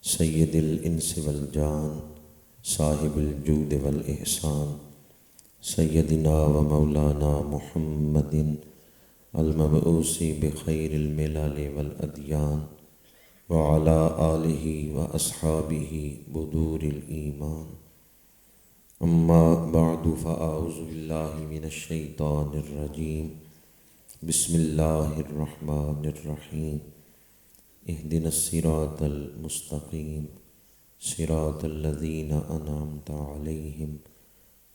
سید الانس والجان صاحب الجود والاحسان سیدنا و مولانا محمد المبعوث بخیر الملل والادیان وعلى آلہ واصحابہ بدور الایمان اما بعد فاعوذ باللہ من الشیطان الرجیم بسم اللہ الرحمن الرحیم اهدنا الصراط المستقیم صراط الذین انعمت علیہم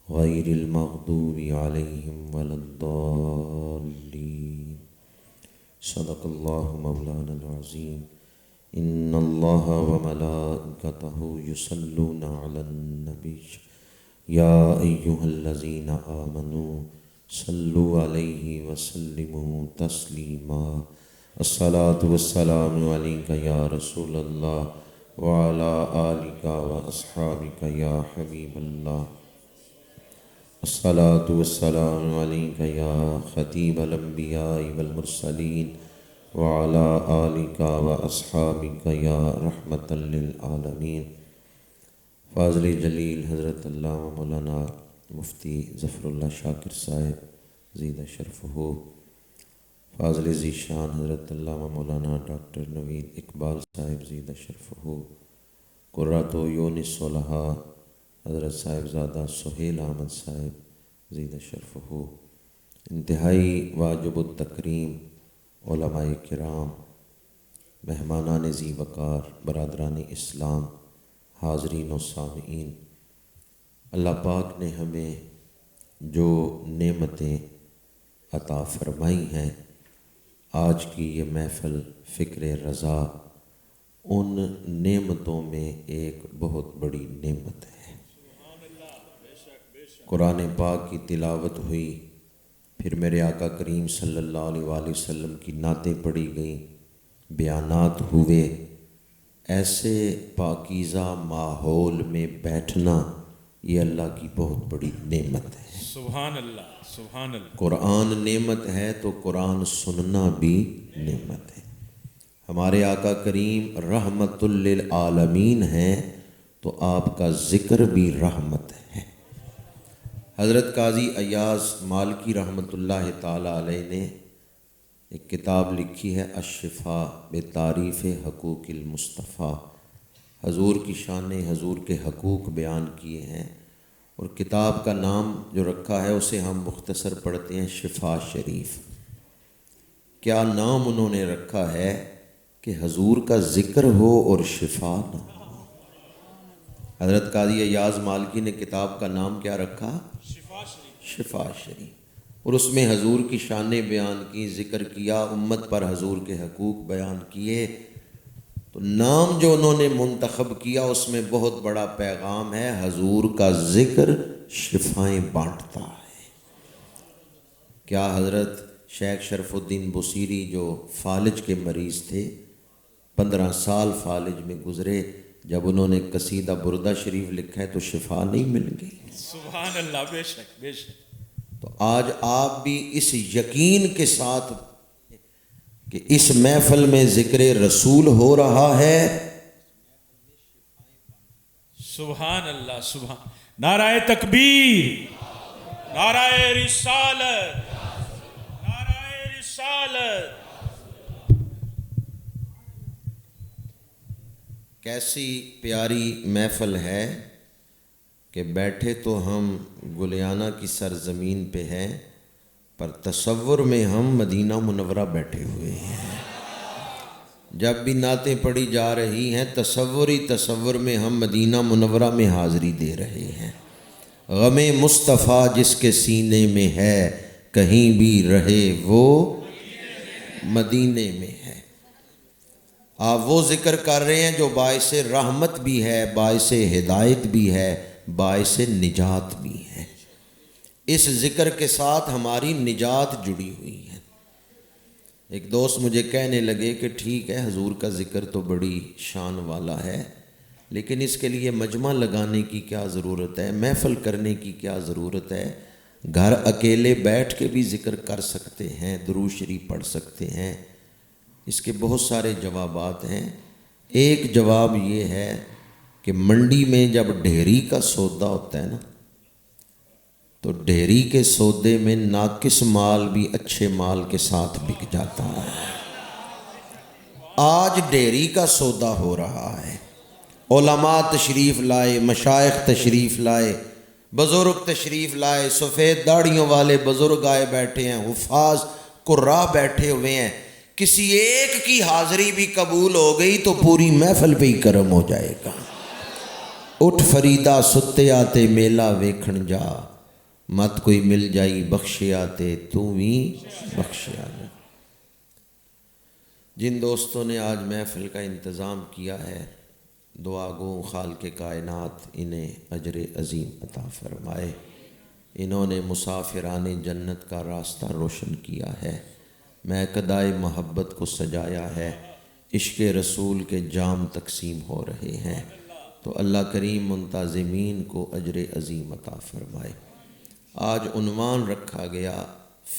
غیر المغضوب علیہم ولا الضالین صدق اللہ مولانا العظیم ان اللہ وملائکتہ یصلون علی النبی یا ایہا الذین آمنوا صلوا علیہ وسلموا تسلیما الصلاة والسلام علیک یا رسول اللہ وعلی آلک واصحابک یا حبیب اللہ الصلاة والسلام علیک یا خطیب الانبیاء والمرسلین وعلی آلک واصحابک یا رحمۃ للعالمین۔ فاضل جلیل حضرت علامہ مولانا مفتی ظفر اللہ شاکر صاحب زید شرفہ، فاضل ذیشان حضرت علامہ مولانا ڈاکٹر نوید اقبال صاحب زید شرفہ، قرۃ عیون الصلحاء حضرت صاحبزادہ سہیل احمد صاحب زید شرفہ، انتہائی واجب التکریم علماء کرام، مہمانان ذی وقار، برادران اسلام، حاضرین و سامعین، اللہ پاک نے ہمیں جو نعمتیں عطا فرمائی ہیں، آج کی یہ محفل فکر رضا ان نعمتوں میں ایک بہت بڑی نعمت ہے۔ قرآن پاک کی تلاوت ہوئی، پھر میرے آقا کریم صلی اللہ علیہ وآلہ وسلم کی نعتیں پڑھی گئیں، بیانات ہوئے۔ ایسے پاکیزہ ماحول میں بیٹھنا یہ اللہ کی بہت بڑی نعمت ہے۔ سبحان اللہ، سبحان اللہ۔ قرآن نعمت ہے تو قرآن سننا بھی نعمت ہے۔ ہمارے آقا کریم رحمت للعالمین ہیں تو آپ کا ذکر بھی رحمت ہے۔ حضرت قاضی ایاز مالکی رحمۃ اللہ تعالی علیہ نے ایک کتاب لکھی ہے الشفاء بتعریف حقوق المصطفیٰ، حضور کی شان، حضور کے حقوق بیان کیے ہیں، اور کتاب کا نام جو رکھا ہے اسے ہم مختصر پڑھتے ہیں شفا شریف۔ کیا نام انہوں نے رکھا ہے کہ حضور کا ذکر ہو اور شفا نہ ہو۔ حضرت قاضی ایاز مالکی نے کتاب کا نام کیا رکھا؟ شفا شریف، اور اس میں حضور کی شانیں بیان کی، ذکر کیا، امت پر حضور کے حقوق بیان کیے۔ تو نام جو انہوں نے منتخب کیا اس میں بہت بڑا پیغام ہے، حضور کا ذکر شفائیں بانٹتا ہے۔ کیا حضرت شیخ شرف الدین بصیری جو فالج کے مریض تھے، 15 سال فالج میں گزرے، جب انہوں نے قصیدہ بردہ شریف لکھا ہے تو شفا نہیں مل گئی؟ سبحان اللہ، بے شک بے شک۔ تو آج آپ بھی اس یقین کے ساتھ کہ اس محفل میں ذکر رسول ہو رہا ہے، سبحان اللہ، سبحان، نعرہ تکبیر، نعرہ رسالت، نعرہ رسالت۔ کیسی پیاری محفل ہے کہ بیٹھے تو ہم گلیانہ کی سرزمین پہ ہیں، پر تصور میں ہم مدینہ منورہ بیٹھے ہوئے ہیں۔ جب بھی نعتیں پڑھی جا رہی ہیں تصور میں ہم مدینہ منورہ میں حاضری دے رہے ہیں۔ غم مصطفیٰ جس کے سینے میں ہے، کہیں بھی رہے وہ مدینے میں ہے۔ آپ وہ ذکر کر رہے ہیں جو باعث رحمت بھی ہے، باعث ہدایت بھی ہے، باعث نجات بھی ہے۔ اس ذکر کے ساتھ ہماری نجات جڑی ہوئی ہے۔ ایک دوست مجھے کہنے لگے کہ ٹھیک ہے حضور کا ذکر تو بڑی شان والا ہے، لیکن اس کے لیے مجمع لگانے کی کیا ضرورت ہے، محفل کرنے کی کیا ضرورت ہے؟ گھر اکیلے بیٹھ کے بھی ذکر کر سکتے ہیں، درود شریف پڑھ سکتے ہیں۔ اس کے بہت سارے جوابات ہیں۔ ایک جواب یہ ہے کہ منڈی میں جب ڈھیری کا سودا ہوتا ہے نا تو ڈھیری کے سودے میں ناقص مال بھی اچھے مال کے ساتھ بک جاتا ہے۔ آج ڈھیری کا سودا ہو رہا ہے، علماء تشریف لائے، مشائخ تشریف لائے، بزرگ تشریف لائے، سفید داڑھیوں والے بزرگ آئے بیٹھے ہیں، حفاظ قراء بیٹھے ہوئے ہیں۔ کسی ایک کی حاضری بھی قبول ہو گئی تو پوری محفل پہ ہی کرم ہو جائے گا۔ اٹھ فریدا ستے آتے میلہ ویکھن جا، مت کوئی مل جائی بخشے آتے تو بھی بخشے آتے۔ جن دوستوں نے آج محفل کا انتظام کیا ہے، دعا گو خالق کائنات انہیں اجر عظیم عطا فرمائے۔ انہوں نے مسافران جنت کا راستہ روشن کیا ہے، میکدائے محبت کو سجایا ہے، عشق رسول کے جام تقسیم ہو رہے ہیں، تو اللہ کریم منتظمین کو اجر عظیم عطا فرمائے۔ آج عنوان رکھا گیا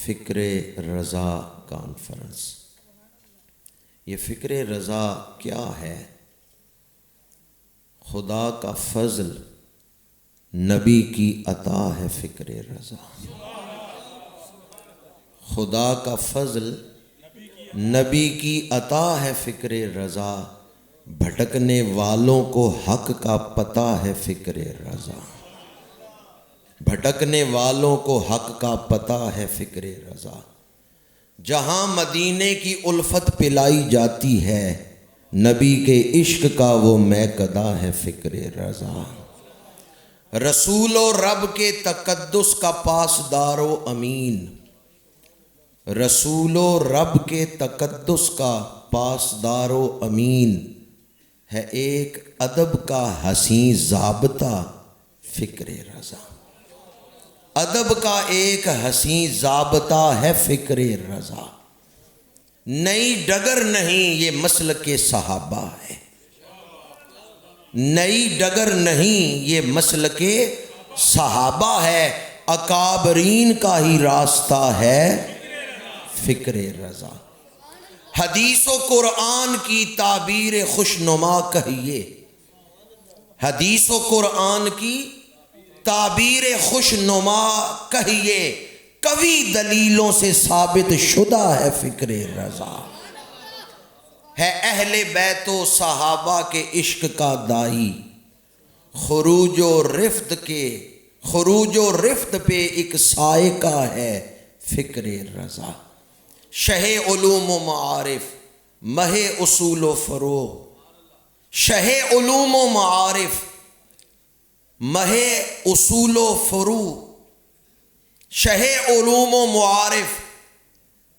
فکر رضا کانفرنس۔ یہ فکر رضا کیا ہے؟ خدا کا فضل، نبی کی عطا ہے فکر رضا۔ خدا کا فضل، نبی کی عطا ہے فکر رضا، بھٹکنے والوں کو حق کا پتہ ہے فکر رضا۔ بھٹکنے والوں کو حق کا پتہ ہے فکر رضا۔ جہاں مدینے کی الفت پلائی جاتی ہے، نبی کے عشق کا وہ میکدہ ہے فکر رضا۔ رسول و رب کے تقدس کا پاسدار و امین، رسول و رب کے تقدس کا پاسدار و امین ہے ایک ادب کا حسین ضابطہ فکر رضا۔ ادب کا ایک حسین ضابطہ ہے فکر رضا۔ نئی ڈگر نہیں یہ مسلک صحابہ ہے، نئی ڈگر نہیں یہ مسلک صحابہ ہے، اکابرین کا ہی راستہ ہے فکر رضا۔ حدیث و قرآن کی تعبیر خوشنما کہیے، حدیث و قرآن کی تعبیر خوشنما کہیے، قوی دلیلوں سے ثابت شدہ ہے فکر رضا۔ ہے اہل بیت و صحابہ کے عشق کا دائی، خروج و رفت پہ ایک سائقہ ہے فکر رضا۔ شہ علوم و معارف، مہ اصول و فروغ، شہ علوم و معارف، مہ اصول و فروغ، شہ علوم و معارف،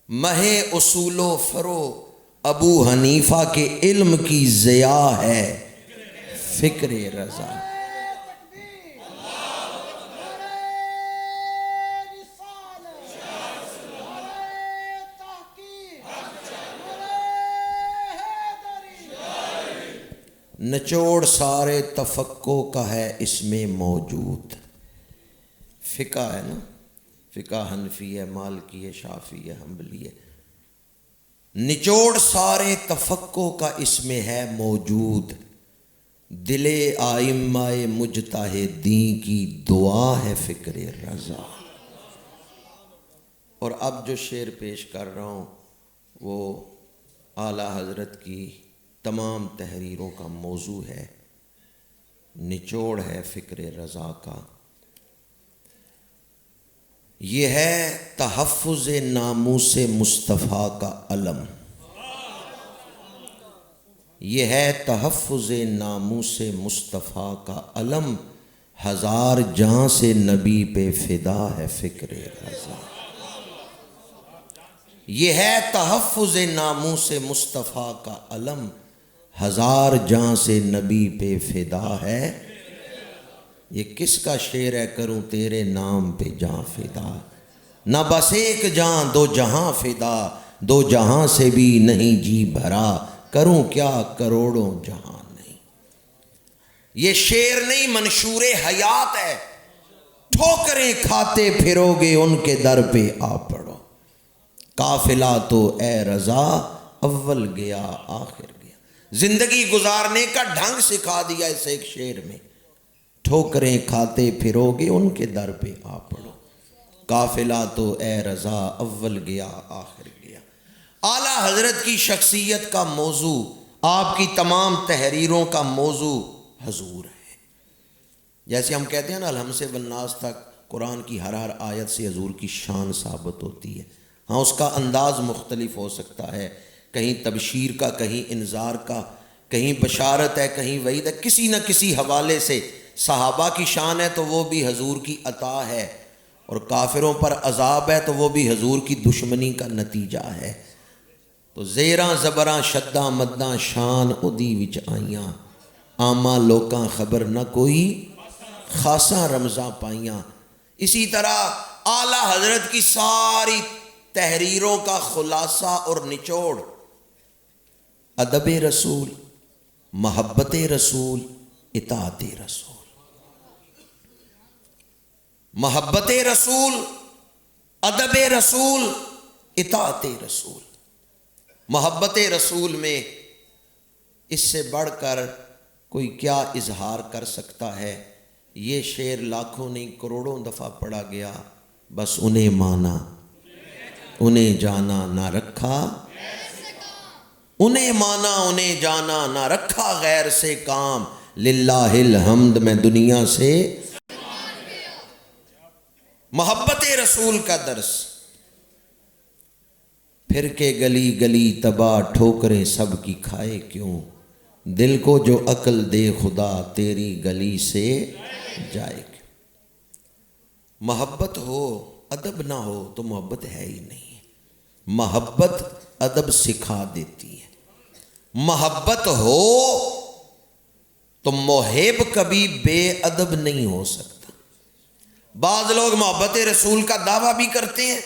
مہ اصول و فروغ، ابو حنیفہ کے علم کی ضیاء ہے فکر رضا۔ نچوڑ سارے تفقع کا ہے اس میں موجود۔ فقہ ہے نا، فقہ حنفی ہے، مالکی ہے، شافعی ہے، حنبلی ہے۔ نچوڑ سارے تفقع کا اس میں ہے موجود، دل آئمہ مجتہدین کی دعا ہے فکر رضا۔ اور اب جو شعر پیش کر رہا ہوں وہ اعلیٰ حضرت کی تمام تحریروں کا موضوع ہے، نچوڑ ہے فکر رضا کا۔ یہ ہے تحفظ ناموس مصطفیٰ کا علم، یہ ہے تحفظ ناموس مصطفیٰ کا علم، ہزار جاں سے نبی پہ فدا ہے فکر رضا۔ یہ ہے تحفظ ناموس مصطفیٰ کا علم، ہزار جاں سے نبی پہ فدا ہے۔ یہ کس کا شعر ہے؟ کروں تیرے نام پہ جاں فدا، نہ بس ایک جاں دو جہاں فدا، دو جہاں سے بھی نہیں جی بھرا، کروں کیا کروڑوں جہاں نہیں۔ یہ شعر نہیں، منشور حیات ہے۔ ٹھوکریں کھاتے پھرو گے ان کے در پہ آ پڑو، قافلہ تو اے رضا اول گیا آخر گیا۔ زندگی گزارنے کا ڈھنگ سکھا دیا اس ایک شعر میں. ٹھوکریں کھاتے پھرو گے ان کے در پہ آ پڑو، قافلہ تو اے رضا اول گیا آخر گیا. اعلیٰ حضرت کی شخصیت کا موضوع، آپ کی تمام تحریروں کا موضوع حضور ہے. جیسے ہم کہتے ہیں نا الحمد سے والناس تک قرآن کی ہر آیت سے حضور کی شان ثابت ہوتی ہے. ہاں اس کا انداز مختلف ہو سکتا ہے، کہیں تبشیر کا، کہیں انذار کا، کہیں بشارت ہے، کہیں وعید ہے. کسی نہ کسی حوالے سے صحابہ کی شان ہے تو وہ بھی حضور کی عطا ہے، اور کافروں پر عذاب ہے تو وہ بھی حضور کی دشمنی کا نتیجہ ہے. تو زیراں زبراں شداں مداں شان اودی وچ آئیاں، عامہ لوکاں خبر نہ کوئی خاصاں رمضاں پائیاں. اسی طرح اعلیٰ حضرت کی ساری تحریروں کا خلاصہ اور نچوڑ ادب رسول، محبت رسول، اطاعت رسول. محبت رسول، ادب رسول، اطاعت رسول. محبت رسول میں اس سے بڑھ کر کوئی کیا اظہار کر سکتا ہے. یہ شعر لاکھوں نہیں کروڑوں دفعہ پڑھا گیا. بس انہیں مانا، انہیں جانا، نہ رکھا انہیں مانا، انہیں جانا، نہ رکھا غیر سے کام. للہ الحمد میں دنیا سے. محبت رسول کا درس. پھر کے گلی گلی تباہ ٹھوکریں سب کی کھائے کیوں، دل کو جو عقل دے خدا تیری گلی سے جائے کیوں. محبت ہو ادب نہ ہو تو محبت ہے ہی نہیں. محبت ادب سکھا دیتی ہے. محبت ہو تو محب کبھی بے ادب نہیں ہو سکتا. بعض لوگ محبت رسول کا دعویٰ بھی کرتے ہیں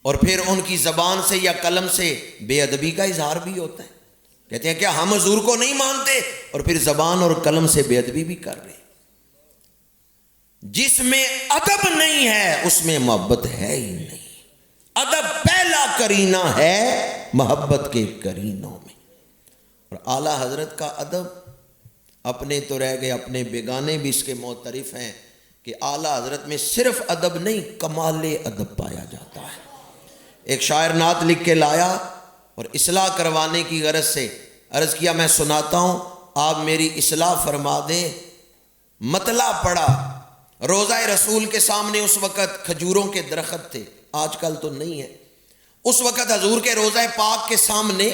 اور پھر ان کی زبان سے یا قلم سے بے ادبی کا اظہار بھی ہوتا ہے. کہتے ہیں کیا ہم حضور کو نہیں مانتے، اور پھر زبان اور قلم سے بے ادبی بھی کر رہے ہیں. جس میں ادب نہیں ہے اس میں محبت ہے ہی نہیں. ادب پہلا کرینہ ہے محبت کے کرینوں میں. اور اعلیٰ حضرت کا ادب اپنے تو رہ گئے، اپنے بیگانے بھی اس کے معترف ہیں کہ اعلیٰ حضرت میں صرف ادب نہیں کمال ادب پایا جاتا ہے. ایک شاعر نعت لکھ کے لایا اور اصلاح کروانے کی غرض سے عرض کیا میں سناتا ہوں، آپ میری اصلاح فرما دیں. مطلع پڑا. روضہ رسول کے سامنے اس وقت کھجوروں کے درخت تھے، آج کل تو نہیں ہے. اس وقت حضور کے روضہ پاک کے سامنے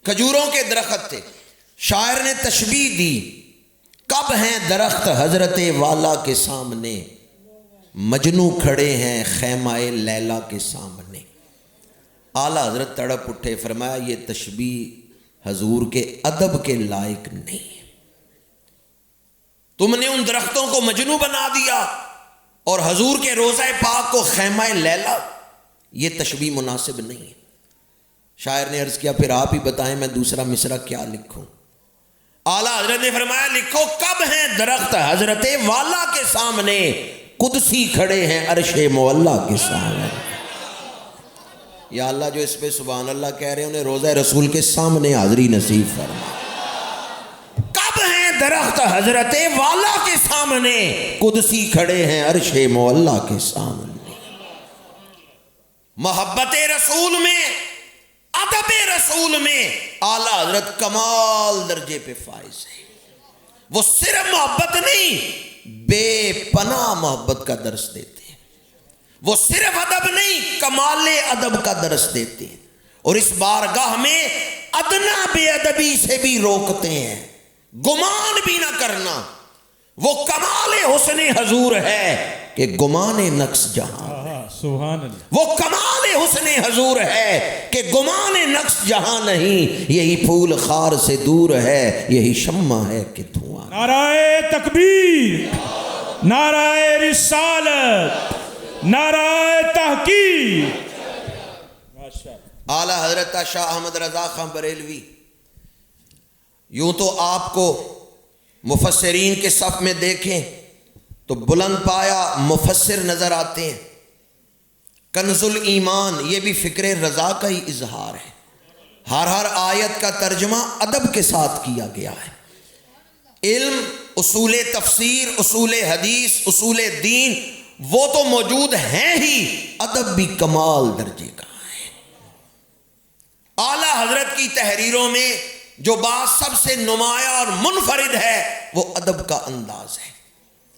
کھجوروں کے درخت تھے. شاعر نے تشبیہ دی، کب ہیں درخت حضرت والا کے سامنے، مجنو کھڑے ہیں خیمہ لیلا کے سامنے. اعلیٰ حضرت تڑپ اٹھے، فرمایا یہ تشبیہ حضور کے ادب کے لائق نہیں ہے. تم نے ان درختوں کو مجنو بنا دیا اور حضور کے روضہ پاک کو خیمہ لیلا. یہ تشبیہ مناسب نہیں ہے. شاعر نے عرض کیا پھر آپ ہی بتائیں میں دوسرا مصرع کیا لکھوں. اعلیٰ حضرت نے فرمایا لکھو، کب ہیں درخت حضرت والا کے سامنے، قدسی کھڑے ہیں عرش مولا کے سامنے. یا اللہ جو اس پہ سبحان اللہ کہہ رہے ہیں انہیں روضہ رسول کے سامنے حاضری نصیب فرما. کب ہیں درخت حضرت والا کے سامنے، قدسی کھڑے ہیں عرش مولا کے سامنے. محبت رسول میں، ادب رسول میں اعلیٰ حضرت کمال درجے پہ فائز ہے. وہ صرف محبت نہیں، بے پناہ محبت کا درس دیتے ہیں. وہ صرف ادب نہیں، کمال ادب کا درس دیتے ہیں. اور اس بارگاہ میں ادنا بے ادبی سے بھی روکتے ہیں. گمان بھی نہ کرنا. وہ کمال حسن حضور ہے کہ گمان نقص جہاں. سبحان اللہ. وہ کمال حسن حضور ہے کہ گمان نقص جہاں نہیں. یہی پھول خار سے دور ہے، یہی شمع ہے کہ دھواں. نعرہ تکبیر، نعرہ رسالت، نعرہ تحقیق. اعلیٰ حضرت شاہ احمد رضا خان بریلوی یوں تو آپ کو مفسرین کے صف میں دیکھیں تو بلند پایا مفسر نظر آتے ہیں. کنز الایمان یہ بھی فکر رضا کا ہی اظہار ہے. ہر آیت کا ترجمہ ادب کے ساتھ کیا گیا ہے. علم، اصول تفسیر، اصول حدیث، اصول دین وہ تو موجود ہیں ہی، ادب بھی کمال درجے کا ہے. اعلیٰ حضرت کی تحریروں میں جو بات سب سے نمایاں اور منفرد ہے وہ ادب کا انداز ہے.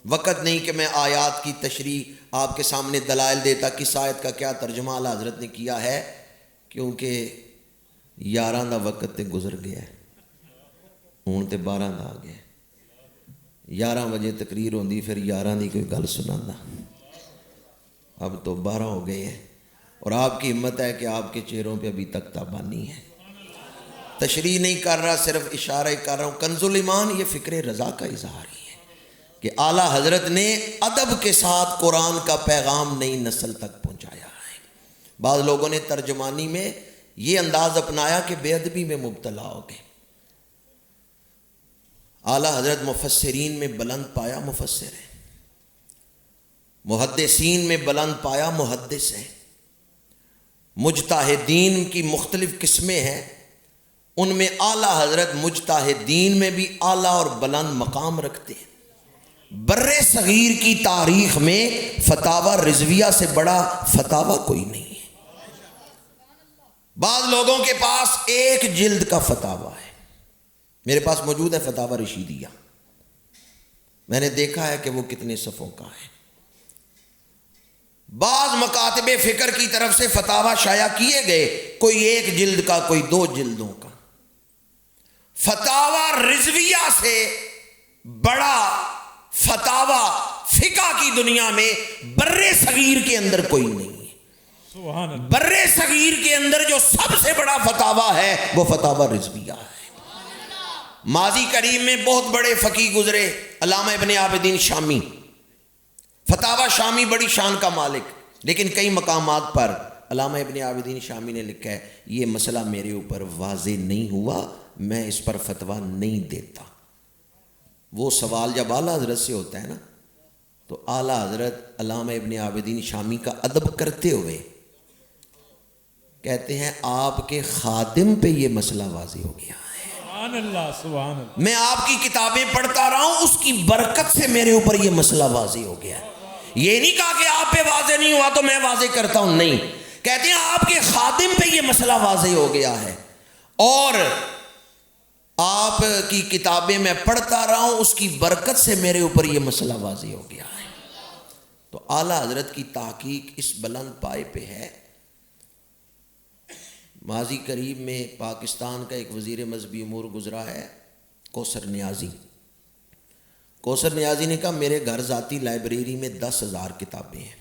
وقت نہیں کہ میں آیات کی تشریح آپ کے سامنے دلائل دیتا کس آیت کا کیا ترجمہ اعلیٰ حضرت نے کیا ہے، کیونکہ 11 دا وقت تے گزر گیا ہے، ہوں تے 12 دا آ گیا. 11 بجے تقریر ہوندی، پھر 11 دی کوئی گل سنانا، اب تو 12 ہو گئے ہیں. اور آپ کی ہمت ہے کہ آپ کے چہروں پہ ابھی تک تابانی ہے. تشریح نہیں کر رہا، صرف اشارہ کر رہا ہوں. کنز الایمان یہ فکر رضا کا اظہار ہی ہے کہ اعلیٰ حضرت نے ادب کے ساتھ قرآن کا پیغام نئی نسل تک پہنچایا ہے. بعض لوگوں نے ترجمانی میں یہ انداز اپنایا کہ بے ادبی میں مبتلا ہو گئے. اعلیٰ حضرت مفسرین میں بلند پایا مفسر ہے، محدثین میں بلند پایا محدث ہے، مجتہدین کی مختلف قسمیں ہیں، ان میں اعلیٰ حضرت مجتہدین میں بھی اعلیٰ اور بلند مقام رکھتے ہیں. بر صغیر کی تاریخ میں فتاوی رضویہ سے بڑا فتاوی کوئی نہیں ہے. بعض لوگوں کے پاس 1 جلد کا فتاوی ہے، میرے پاس موجود ہے فتاوی رشیدیہ، میں نے دیکھا ہے کہ وہ کتنے صفوں کا ہے. بعض مکاتب فکر کی طرف سے فتاوی شائع کیے گئے، کوئی 1 جلد کا، کوئی 2 جلدوں کا. فتاوی رضویہ سے بڑا فتاوی فقہ کی دنیا میں بر صغیر کے اندر کوئی نہیں ہے. سبحان اللہ. بر صغیر کے اندر جو سب سے بڑا فتاوی ہے وہ فتاوی رضویہ ہے. ماضی کریم میں بہت بڑے فقیہ گزرے، علامہ ابن عابدین شامی، فتاوی شامی بڑی شان کا مالک، لیکن کئی مقامات پر علامہ ابن عابدین شامی نے لکھا ہے یہ مسئلہ میرے اوپر واضح نہیں ہوا، میں اس پر فتویٰ نہیں دیتا. وہ سوال جب اعلیٰ حضرت سے ہوتا ہے نا، تو اعلیٰ حضرت علامہ ابن عابدین شامی کا ادب کرتے ہوئے کہتے ہیں آپ کے خادم پہ یہ مسئلہ واضح ہو گیا ہے. سبحان اللہ، سبحان اللہ. میں آپ کی کتابیں پڑھتا رہا ہوں، اس کی برکت سے میرے اوپر یہ مسئلہ واضح ہو گیا ہے. یہ نہیں کہا کہ آپ پہ واضح نہیں ہوا تو میں واضح کرتا ہوں، نہیں، کہتے ہیں آپ کے خادم پہ یہ مسئلہ واضح ہو گیا ہے اور آپ کی کتابیں میں پڑھتا رہا ہوں، اس کی برکت سے میرے اوپر یہ مسئلہ واضح ہو گیا ہے. تو اعلیٰ حضرت کی تحقیق اس بلند پائے پہ ہے. ماضی قریب میں پاکستان کا ایک وزیر مذہبی امور گزرا ہے، کوثر نیازی. کوثر نیازی نے کہا میرے گھر ذاتی لائبریری میں 10,000 کتابیں ہیں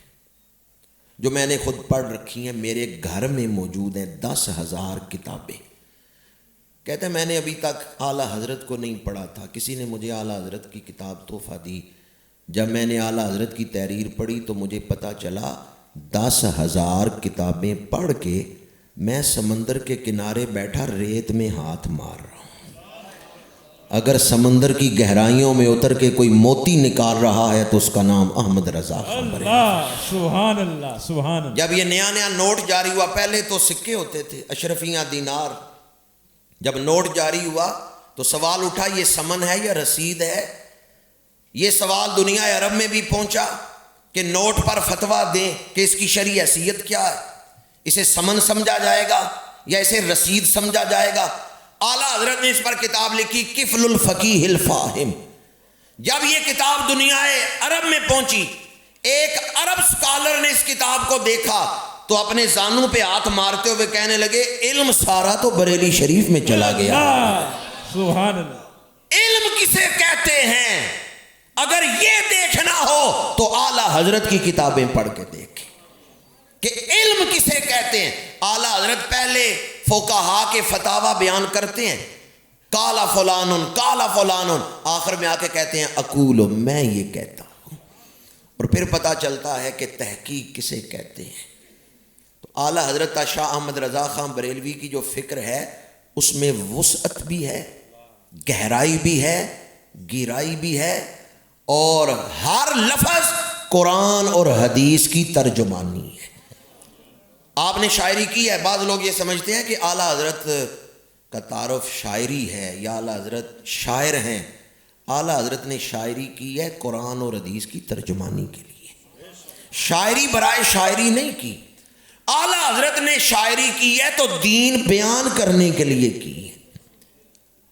جو میں نے خود پڑھ رکھی ہیں، میرے گھر میں موجود ہیں 10,000 کتابیں. کہتے ہیں میں نے ابھی تک اعلیٰ حضرت کو نہیں پڑھا تھا، کسی نے مجھے اعلیٰ حضرت کی کتاب تحفہ دی. جب میں نے اعلیٰ حضرت کی تحریر پڑھی تو مجھے پتہ چلا 10,000 کتابیں پڑھ کے میں سمندر کے کنارے بیٹھا ریت میں ہاتھ مار رہا ہوں. اگر سمندر کی گہرائیوں میں اتر کے کوئی موتی نکال رہا ہے تو اس کا نام احمد رضا خان ہے. اللہ، سبحان اللہ، سبحان اللہ. جب یہ نیا نوٹ جاری ہوا، پہلے تو سکے ہوتے تھے، اشرفیاں، دینار. جب نوٹ جاری ہوا تو سوال اٹھا یہ سمن ہے یا رسید ہے. یہ سوال دنیا عرب میں بھی پہنچا کہ نوٹ پر فتویٰ دیں کہ اس کی شرعی حیثیت کیا ہے، اسے سمن سمجھا جائے گا یا اسے رسید سمجھا جائے گا. اعلیٰ حضرت نے اس پر کتاب لکھی کفل الفقیہ الفاہم. جب یہ کتاب دنیا عرب میں پہنچی، ایک عرب سکالر نے اس کتاب کو دیکھا تو اپنے زانوں پہ ہاتھ مارتے ہوئے کہنے لگے علم سارا تو بریلی شریف میں چلا گیا. سبحان اللہ. علم کسے کہتے ہیں؟ اگر یہ دیکھنا ہو تو اعلیٰ حضرت کی کتابیں پڑھ کے دیکھیں کہ علم کسے کہتے ہیں. اعلیٰ حضرت پہلے فقہا کے فتاوی بیان کرتے ہیں، کالا فلان کالا فلان، آخر میں آ کے کہتے ہیں اقول، میں یہ کہتا ہوں. اور پھر پتہ چلتا ہے کہ تحقیق کسے کہتے ہیں. تو اعلیٰ حضرت شاہ احمد رضا خان بریلوی کی جو فکر ہے اس میں وسعت بھی ہے، گہرائی بھی ہے، گہرائی بھی ہے، اور ہر لفظ قرآن اور حدیث کی ترجمانی ہے. آپ نے شاعری کی ہے، بعض لوگ یہ سمجھتے ہیں کہ اعلیٰ حضرت کا تعارف شاعری ہے یا اعلیٰ حضرت شاعر ہیں. اعلیٰ حضرت نے شاعری کی ہے قرآن اور حدیث کی ترجمانی کے لیے، شاعری برائے شاعری نہیں کی. اعلیٰ حضرت نے شاعری کی ہے تو دین بیان کرنے کے لیے کی ہے.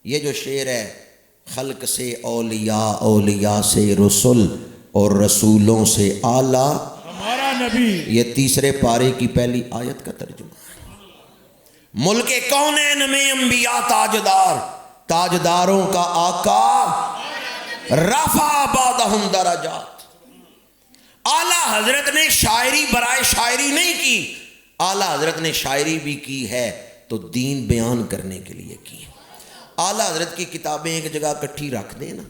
یہ جو شعر ہے، خلق سے اولیاء، اولیاء سے رسول اور رسولوں سے اعلیٰ ہمارا نبی، یہ تیسرے پارے کی پہلی آیت کا ترجمہ ہے. ملک کونین میں انبیاء تاجدار، تاجداروں کا آقا رفع بعدہم درجات. اعلیٰ حضرت نے شاعری برائے شاعری نہیں کی، اعلیٰ حضرت نے شاعری بھی کی ہے تو دین بیان کرنے کے لیے کی. اعلیٰ حضرت کی کتابیں ایک جگہ اکٹھی رکھ دیں نا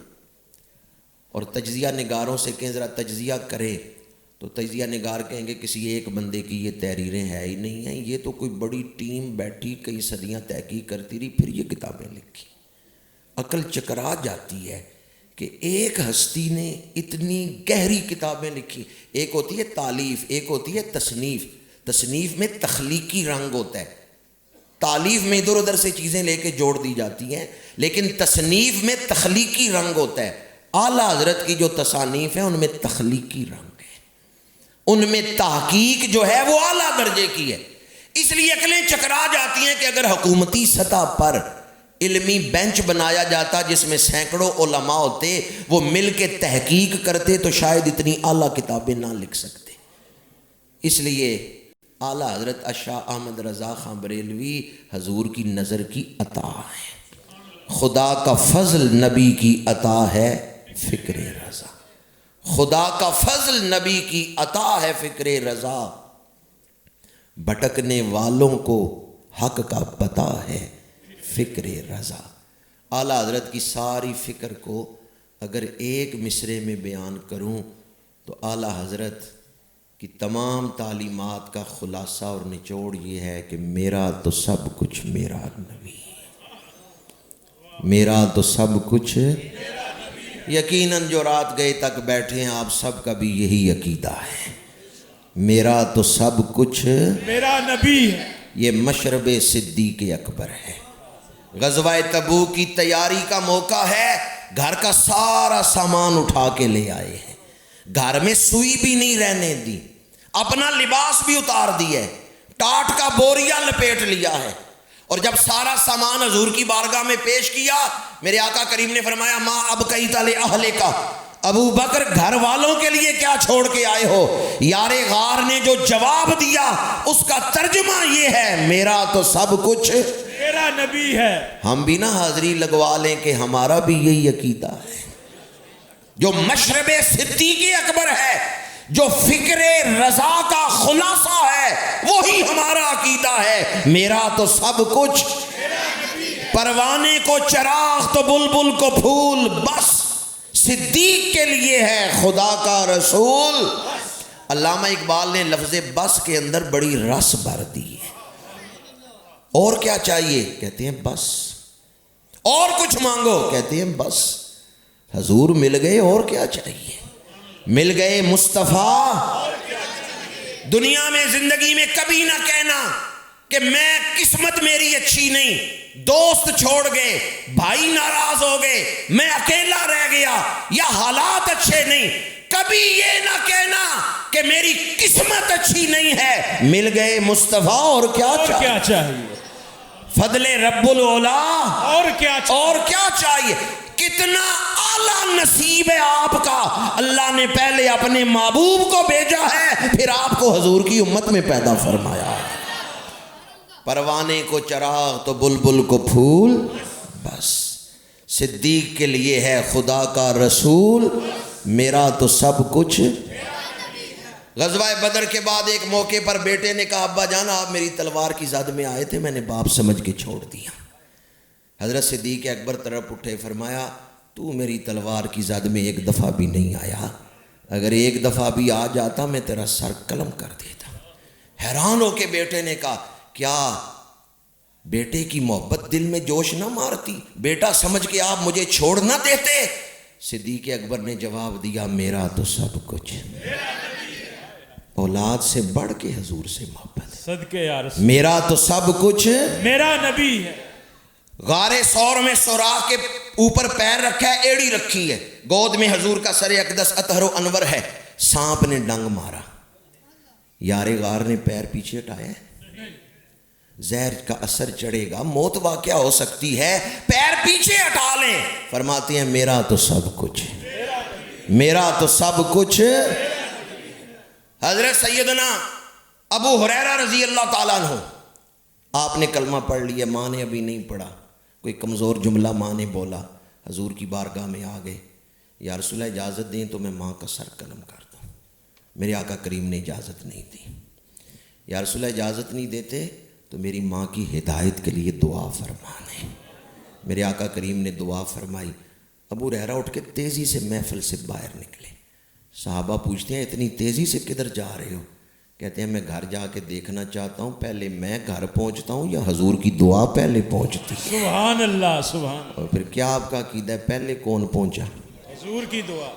اور تجزیہ نگاروں سے کہیں ذرا تجزیہ کرے، تو تجزیہ نگار کہیں گے کسی ایک بندے کی یہ تحریریں ہے ہی نہیں ہیں، یہ تو کوئی بڑی ٹیم بیٹھی کئی صدیاں تحقیق کرتی رہی پھر یہ کتابیں لکھی. عقل چکرا جاتی ہے کہ ایک ہستی نے اتنی گہری کتابیں لکھی. ایک ہوتی ہے تالیف، ایک ہوتی ہے تصنیف. تصنیف میں تخلیقی رنگ ہوتا ہے، تالیف میں ادھر ادھر سے چیزیں لے کے جوڑ دی جاتی ہیں، لیکن تصنیف میں تخلیقی رنگ ہوتا ہے. اعلیٰ حضرت کی جو تصانیف ہیں ان میں تخلیقی رنگ ہے، ان میں تحقیق جو ہے وہ اعلیٰ درجے کی ہے. اس لیے عقلیں چکرا جاتی ہیں کہ اگر حکومتی سطح پر علمی بینچ بنایا جاتا جس میں سینکڑوں علماء ہوتے، وہ مل کے تحقیق کرتے تو شاید اتنی اعلیٰ کتابیں نہ لکھ سکتے. اس لیے اعلیٰ حضرت شاہ احمد رضا خان بریلوی حضور کی نظر کی عطا ہے. خدا کا فضل نبی کی عطا ہے فکر رضا، خدا کا فضل نبی کی عطا ہے فکر رضا. بھٹکنے والوں کو حق کا پتہ ہے فکر رضا. اعلیٰ حضرت کی ساری فکر کو اگر ایک مصرے میں بیان کروں تو اعلیٰ حضرت کی تمام تعلیمات کا خلاصہ اور نچوڑ یہ ہے کہ میرا تو سب کچھ میرا نبی، میرا تو سب کچھ. یقیناً جو رات گئے تک بیٹھے ہیں آپ سب کا بھی یہی عقیدہ ہے، میرا تو سب کچھ میرا نبی ہے. یہ مشرب صدیق اکبر ہے. غزوہ تبوک کی تیاری کا موقع ہے، گھر کا سارا سامان اٹھا کے لے آئے ہیں، گھر میں سوئی بھی نہیں رہنے دی، اپنا لباس بھی اتار دیا ہے، ٹاٹ کا بوریا لپیٹ لیا ہے. اور جب سارا سامان حضور کی بارگاہ میں پیش کیا، میرے آقا کریم نے فرمایا ماں اب کئی تلے اہلے کا، ابو بکر گھر والوں کے لیے کیا چھوڑ کے آئے ہو؟ یار غار نے جو جواب دیا اس کا ترجمہ یہ ہے میرا تو سب کچھ میرا نبی ہے. ہم بھی نہ حاضری لگوا لیں کہ ہمارا بھی یہی عقیدہ ہے. جو مشرب صدیق اکبر ہے، جو فکر رضا کا خلاصہ ہے، وہی ہمارا عقیدہ ہے. میرا تو سب کچھ، پروانے کو چراغ تو بلبل کو پھول، بس صدیق کے لیے ہے خدا کا رسول. علامہ اقبال نے لفظ بس کے اندر بڑی رس بھر دی ہے. اور کیا چاہیے؟ کہتے ہیں بس. اور کچھ مانگو؟ کہتے ہیں بس. حضور مل گئے، اور کیا چاہیے؟ مل گئے مصطفیٰ. دنیا میں زندگی میں کبھی نہ کہنا کہ میں قسمت میری اچھی نہیں، دوست چھوڑ گئے، بھائی ناراض ہو گئے، میں اکیلا رہ گیا، یا حالات اچھے نہیں. کبھی یہ نہ کہنا کہ میری قسمت اچھی نہیں ہے. مل گئے مصطفیٰ، اور کیا چاہیے؟ فضل رب العلا، اور کیا چاہیے؟ کتنا اعلیٰ نصیب ہے آپ کا. اللہ نے پہلے اپنے محبوب کو بھیجا ہے، پھر آپ کو حضور کی امت میں پیدا فرمایا. پروانے کو چراغ تو بلبل کو پھول، بس. صدیق کے لیے ہے خدا کا رسول، میرا تو سب کچھ. غزوہ بدر کے بعد ایک موقع پر بیٹے نے کہا ابا جان آپ میری تلوار کی زد میں آئے تھے، میں نے باپ سمجھ کے چھوڑ دیا. حضرت صدیق اکبر طرف اٹھے، فرمایا تو میری تلوار کی زد میں ایک دفعہ بھی نہیں آیا، اگر ایک دفعہ بھی آ جاتا میں تیرا سر قلم کر دیتا. حیران ہو کے بیٹے نے کہا کیا بیٹے کی محبت دل میں جوش نہ مارتی؟ بیٹا سمجھ کے آپ مجھے چھوڑ نہ دیتے؟ صدیق اکبر نے جواب دیا میرا تو سب کچھ. اولاد سے بڑھ کے حضور سے محبت، صدقے یا رسول. میرا تو سب کچھ میرا نبی ہے. غار سور میں سوراخ کے اوپر پیر رکھا ہے، ایڑی رکھی ہے، گود میں حضور کا سر اقدس اطہر و انور ہے، سانپ نے ڈنگ مارا، یار غار نے پیر پیچھے ہٹایا ہے، زہر کا اثر چڑھے گا، موت واقعہ ہو سکتی ہے، پیر پیچھے ہٹا لیں، فرماتے ہیں میرا تو سب کچھ، میرا تو سب کچھ۔ حضرت سیدنا ابو ہریرہ رضی اللہ تعالیٰ عنہ، آپ نے کلمہ پڑھ لیا، ماں نے ابھی نہیں پڑھا، کوئی کمزور جملہ ماں نے بولا، حضور کی بارگاہ میں آ گئے، یا رسول اللہ اجازت دیں تو میں ماں کا سر قلم کر دوں، میرے آقا کریم نے اجازت نہیں دی، یا رسول اللہ اجازت نہیں دیتے تو میری ماں کی ہدایت کے لیے دعا فرمانے، میرے آقا کریم نے دعا فرمائی، ابو ہریرہ اٹھ کے تیزی سے محفل سے باہر نکلے، صحابہ پوچھتے ہیں اتنی تیزی سے کدھر جا رہے ہو؟ کہتے ہیں میں گھر جا کے دیکھنا چاہتا ہوں پہلے میں گھر پہنچتا ہوں یا حضور کی دعا پہلے پہنچتی ہے؟ سبحان اللہ سبحان اور پھر کیا آپ کا عقیدہ ہے پہلے کون پہنچا؟ حضور کی دعا۔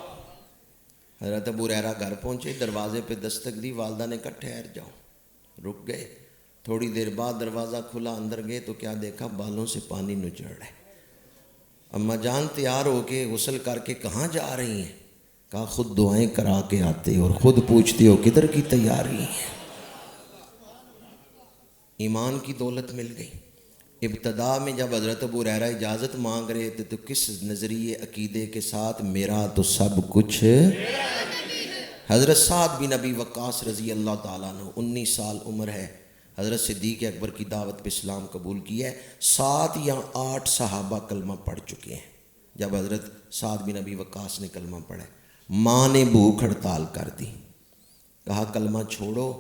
حضرت ابو ہریرہ گھر پہنچے، دروازے پہ دستک دی، والدہ نے کہا ٹھہر جاؤ، رک گئے، تھوڑی دیر بعد دروازہ کھلا، اندر گئے تو کیا دیکھا؟ بالوں سے پانی نچڑ رہا ہے۔ اماں جان تیار ہو کے غسل کر کے کہاں جا رہی ہیں؟ کہا خود دعائیں کرا کے آتے اور خود پوچھتے ہو کدھر کی تیاری ہے۔ ایمان کی دولت مل گئی۔ ابتدا میں جب حضرت ابو ہریرہ اجازت مانگ رہے تھے تو کس نظریے عقیدے کے ساتھ؟ میرا تو سب کچھ۔ حضرت سعد بن ابی وقاص رضی اللہ تعالیٰ عنہ 19 سال عمر ہے، حضرت صدیق اکبر کی دعوت پہ اسلام قبول کی ہے، 7 یا 8 صحابہ کلمہ پڑھ چکے ہیں جب حضرت سعد بن ابی وقاص نے کلمہ پڑھا۔ ماں نے بھوک ہڑتال کر دی، کہا کلمہ چھوڑو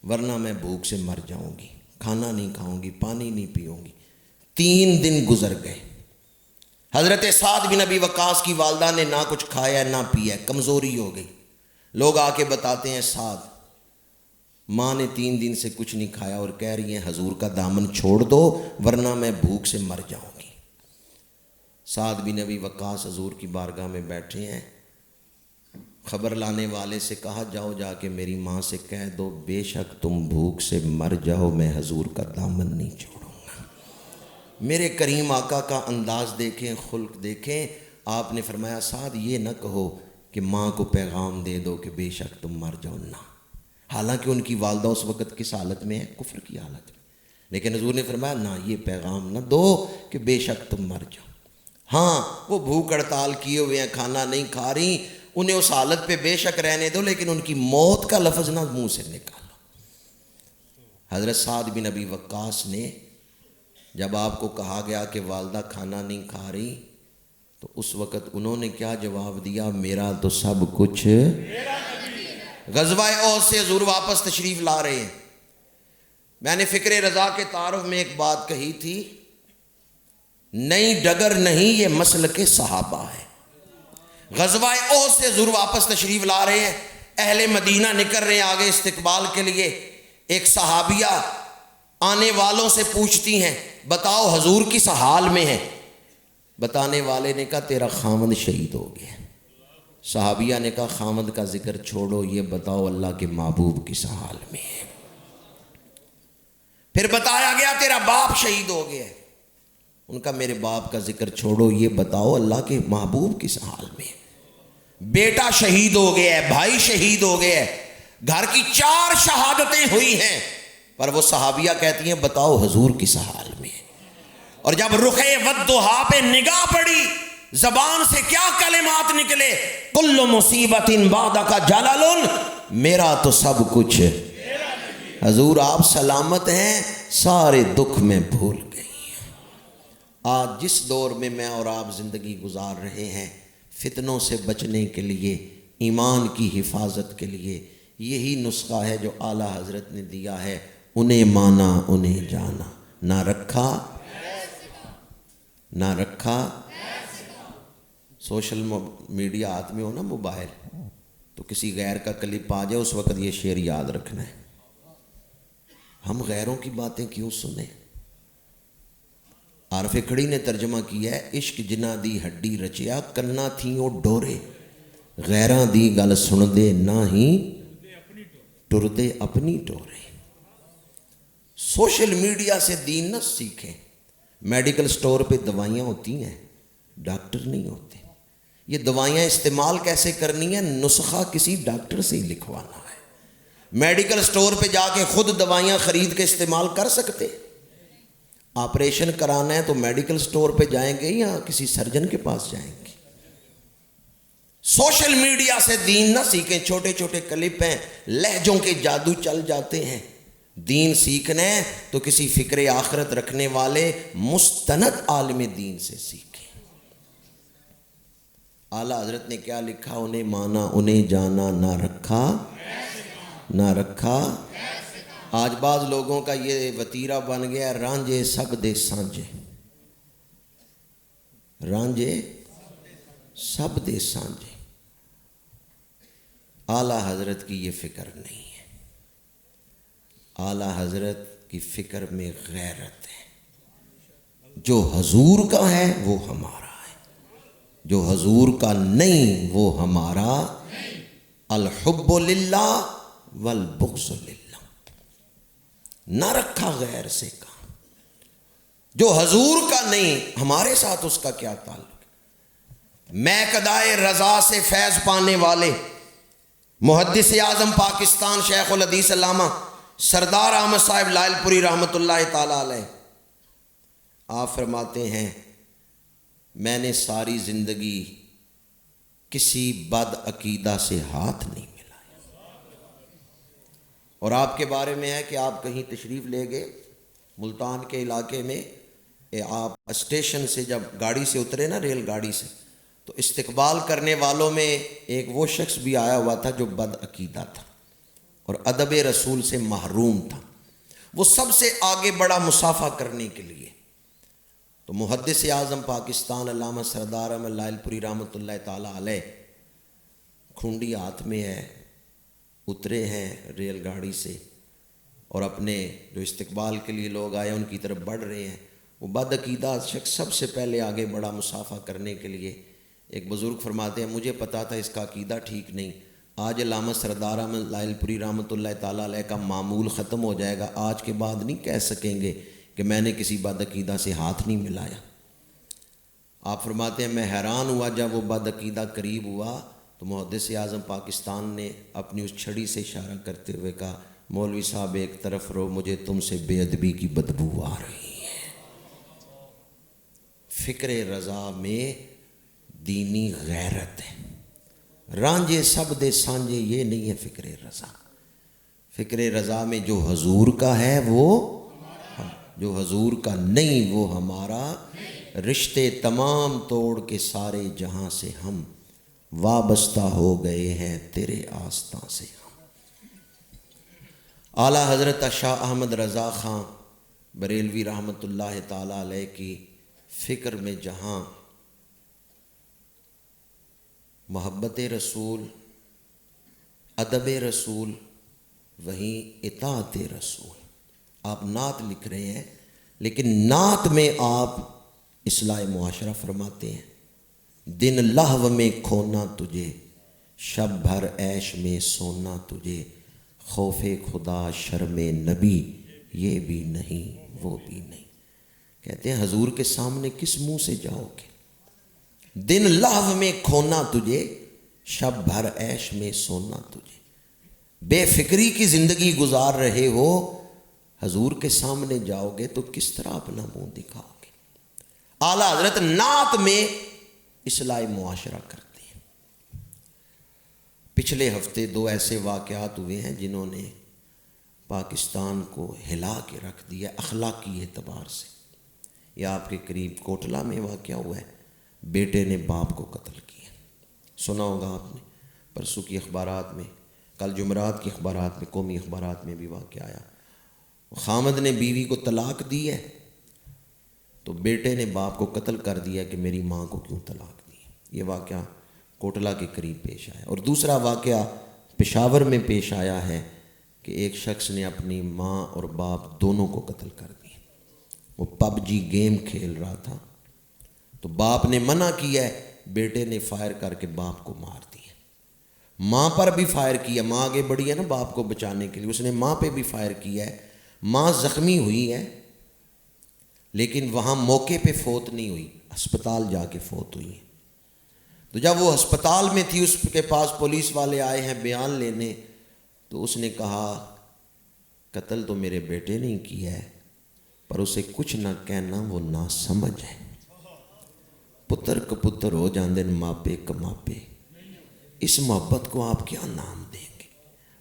ورنہ میں بھوک سے مر جاؤں گی، کھانا نہیں کھاؤں گی، پانی نہیں پیوں گی۔ 3 دن گزر گئے، حضرت سعد بن ابی وقاص کی والدہ نے نہ کچھ کھایا نہ پیا، کمزوری ہو گئی، لوگ آ کے بتاتے ہیں سعد ماں نے 3 دن سے کچھ نہیں کھایا اور کہہ رہی ہیں حضور کا دامن چھوڑ دو ورنہ میں بھوک سے مر جاؤں گی۔ سعد بن ابی وقاص حضور کی بارگاہ میں بیٹھے ہیں، خبر لانے والے سے کہا جاؤ جا کے میری ماں سے کہہ دو بے شک تم بھوک سے مر جاؤ میں حضور کا دامن نہیں چھوڑوں گا۔ میرے کریم آقا کا انداز دیکھیں، خلق دیکھیں، آپ نے فرمایا سعد یہ نہ کہو کہ ماں کو پیغام دے دو کہ بے شک تم مر جاؤ، نہ، حالانکہ ان کی والدہ اس وقت کس حالت میں ہے؟ کفر کی حالت میں، لیکن حضور نے فرمایا نہ یہ پیغام نہ دو کہ بے شک تم مر جاؤ۔ ہاں وہ بھوک ہڑتال کیے ہوئے ہیں، کھانا نہیں کھا رہی، انہیں اس حالت پہ بے شک رہنے دو لیکن ان کی موت کا لفظ نہ منہ سے نکالو۔ حضرت سعد بن ابی وقاص نے جب آپ کو کہا گیا کہ والدہ کھانا نہیں کھا رہی تو اس وقت انہوں نے کیا جواب دیا؟ میرا تو سب کچھ۔ غزوہ احد سے حضور واپس تشریف لا رہے ہیں، میں نے فکر رضا کے تعارف میں ایک بات کہی تھی، نئی ڈگر نہیں یہ مسلک صحابہ ہے۔ غزوہ احد سے حضور واپس تشریف لا رہے ہیں، اہل مدینہ نکل رہے ہیں آگے استقبال کے لیے، ایک صحابیہ آنے والوں سے پوچھتی ہیں بتاؤ حضور کس حال میں ہے؟ بتانے والے نے کہا تیرا خامد شہید ہو گیا۔ صحابیہ نے کہا خامد کا ذکر چھوڑو، یہ بتاؤ اللہ کے محبوب کس حال میں ہے؟ پھر بتایا گیا تیرا باپ شہید ہو گیا ہے۔ ان کا میرے باپ کا ذکر چھوڑو، یہ بتاؤ اللہ کے محبوب کس حال میں ہے؟ بیٹا شہید ہو گیا ہے، بھائی شہید ہو گیا ہے، گھر کی 4 شہادتیں ہوئی ہیں، پر وہ صحابیہ کہتی ہیں بتاؤ حضور کس حال میں ہے؟ اور جب رخ والضحیٰ پہ نگاہ پڑی، زبان سے کیا کلمات نکلے؟ کل مصیبت بعدک جلل، میرا تو سب کچھ۔ حضور آپ سلامت ہیں، سارے دکھ میں بھول گئی۔ آج جس دور میں میں اور آپ زندگی گزار رہے ہیں، فتنوں سے بچنے کے لیے، ایمان کی حفاظت کے لیے یہی نسخہ ہے جو اعلیٰ حضرت نے دیا ہے، انہیں مانا انہیں جانا، نہ رکھا نہ رکھا۔ سوشل میڈیا ہاتھ میں ہو نا موبائل، تو کسی غیر کا کلپ آ جائے اس وقت یہ شعر یاد رکھنا ہے، ہم غیروں کی باتیں کیوں سنیں؟ عارف کھڑی نے ترجمہ کیا ہے، عشق جنا دی ہڈی رچیا کنا تھیوں ڈورے، غیراں دی گل سن دے نہ ہی ٹر دے اپنی ٹورے۔ سوشل میڈیا سے دین نہ سیکھیں، میڈیکل سٹور پہ دوائیاں ہوتی ہیں، ڈاکٹر نہیں ہوتے۔ یہ دوائیاں استعمال کیسے کرنی ہے؟ نسخہ کسی ڈاکٹر سے ہی لکھوانا ہے۔ میڈیکل سٹور پہ جا کے خود دوائیاں خرید کے استعمال کر سکتے؟ آپریشن کرانا ہے تو میڈیکل سٹور پہ جائیں گے یا کسی سرجن کے پاس جائیں گے؟ سوشل میڈیا سے دین نہ سیکھیں، چھوٹے چھوٹے کلپ ہیں، لہجوں کے جادو چل جاتے ہیں۔ دین سیکھنا ہے تو کسی فکر آخرت رکھنے والے مستند عالم دین سے سیکھیں۔ اعلیٰ حضرت نے کیا لکھا؟ انہیں مانا انہیں جانا، نہ رکھا۔ آج بعض لوگوں کا یہ وتیرہ بن گیا، رانجھے سب دے سانجھے، رانجھے سب دے سانجھے۔ اعلیٰ حضرت کی یہ فکر نہیں ہے۔ اعلیٰ حضرت کی فکر میں غیرت ہے۔ جو حضور کا ہے وہ ہمارا ہے، جو حضور کا نہیں وہ ہمارا۔ الحب للہ والبغض للہ، نہ رکھا غیر سے کا۔ جو حضور کا نہیں، ہمارے ساتھ اس کا کیا تعلق؟ میں قدائے رضا سے فیض پانے والے محدث اعظم پاکستان شیخ الحدیث علامہ سردار احمد صاحب لائل پوری رحمۃ اللہ تعالی علیہ، آپ فرماتے ہیں میں نے ساری زندگی کسی بد عقیدہ سے ہاتھ نہیں ملایا۔ اور آپ کے بارے میں ہے کہ آپ کہیں تشریف لے گئے ملتان کے علاقے میں، آپ اسٹیشن سے جب گاڑی سے اترے نا، ریل گاڑی سے، تو استقبال کرنے والوں میں ایک وہ شخص بھی آیا ہوا تھا جو بد عقیدہ تھا اور ادب رسول سے محروم تھا۔ وہ سب سے آگے بڑا مصافحہ کرنے کے لیے، تو محدث اعظم پاکستان علامہ سردار احمد لائل پوری رحمۃ اللہ تعالی علیہ کھونڈی ہاتھ میں ہے، اترے ہیں ریل گاڑی سے اور اپنے جو استقبال کے لیے لوگ آئے ان کی طرف بڑھ رہے ہیں۔ وہ بد عقیدہ شخص سب سے پہلے آگے بڑا مصافحہ کرنے کے لیے۔ ایک بزرگ فرماتے ہیں مجھے پتا تھا اس کا عقیدہ ٹھیک نہیں، آج علامہ سردار احمد لائل پوری رحمۃ اللہ تعالیٰ علیہ کا معمول ختم ہو جائے گا، آج کے بعد نہیں کہہ سکیں گے کہ میں نے کسی بد عقیدہ سے ہاتھ نہیں ملایا۔ آپ فرماتے ہیں میں حیران ہوا جب وہ بد عقیدہ قریب ہوا تو محدث اعظم پاکستان نے اپنی اس چھڑی سے اشارہ کرتے ہوئے کہا مولوی صاحب ایک طرف رہو، مجھے تم سے بے ادبی کی بدبو آ رہی ہے۔ فکر رضا میں دینی غیرت ہے، رانجھے سب دے سانجھے یہ نہیں ہے فکر رضا۔ فکر رضا میں جو حضور کا ہے وہ، جو حضور کا نہیں وہ ہمارا۔ رشتے تمام توڑ کے سارے جہاں سے ہم وابستہ ہو گئے ہیں تیرے آستاں سے ہم۔ اعلیٰ حضرت شاہ احمد رضا خان بریلوی رحمۃ اللہ تعالی علیہ کی فکر میں جہاں محبت رسول، ادب رسول، وہیں اطاعت رسول۔ آپ نعت لکھ رہے ہیں لیکن نعت میں آپ اصلاح معاشرہ فرماتے ہیں، دن لہو میں کھونا تجھے، شب بھر عیش میں سونا تجھے، خوف خدا شرم نبی یہ بھی نہیں وہ بھی نہیں۔ کہتے ہیں حضور کے سامنے کس منہ سے جاؤ گے؟ دن لہو میں کھونا تجھے، شب بھر عیش میں سونا تجھے، بے فکری کی زندگی گزار رہے ہو، حضور کے سامنے جاؤ گے تو کس طرح اپنا منہ دکھاؤ گے؟ اعلیٰ حضرت نعت میں اصلاح معاشرہ کرتے ہیں۔ پچھلے ہفتے دو ایسے واقعات ہوئے ہیں جنہوں نے پاکستان کو ہلا کے رکھ دیا اخلاقی اعتبار سے۔ یہ آپ کے قریب کوٹلہ میں واقعہ ہوا ہے، بیٹے نے باپ کو قتل کیا، سنا ہوگا آپ نے، پرسوں کی اخبارات میں، کل جمعرات کی اخبارات میں، قومی اخبارات میں بھی واقعہ آیا۔ خامد نے بیوی کو طلاق دی ہے تو بیٹے نے باپ کو قتل کر دیا کہ میری ماں کو کیوں طلاق دی۔ یہ واقعہ کوٹلہ کے قریب پیش آیا۔ اور دوسرا واقعہ پشاور میں پیش آیا ہے کہ ایک شخص نے اپنی ماں اور باپ دونوں کو قتل کر دیا۔ وہ پب جی گیم کھیل رہا تھا تو باپ نے منع کیا ہے، بیٹے نے فائر کر کے باپ کو مار دیا۔ ماں پر بھی فائر کیا، ماں آگے بڑھی ہے نا باپ کو بچانے کے لیے، اس نے ماں پہ بھی فائر کیا ہے، ماں زخمی ہوئی ہے۔ لیکن وہاں موقع پہ فوت نہیں ہوئی، ہسپتال جا کے فوت ہوئی ہے۔ تو جب وہ ہسپتال میں تھی، اس کے پاس پولیس والے آئے ہیں بیان لینے، تو اس نے کہا قتل تو میرے بیٹے نے کیا ہے، پر اسے کچھ نہ کہنا، وہ نا سمجھ ہے۔ پتر کپتر ہو جاندے ماپے کماپے، اس محبت کو آپ کیا نام دیں گے؟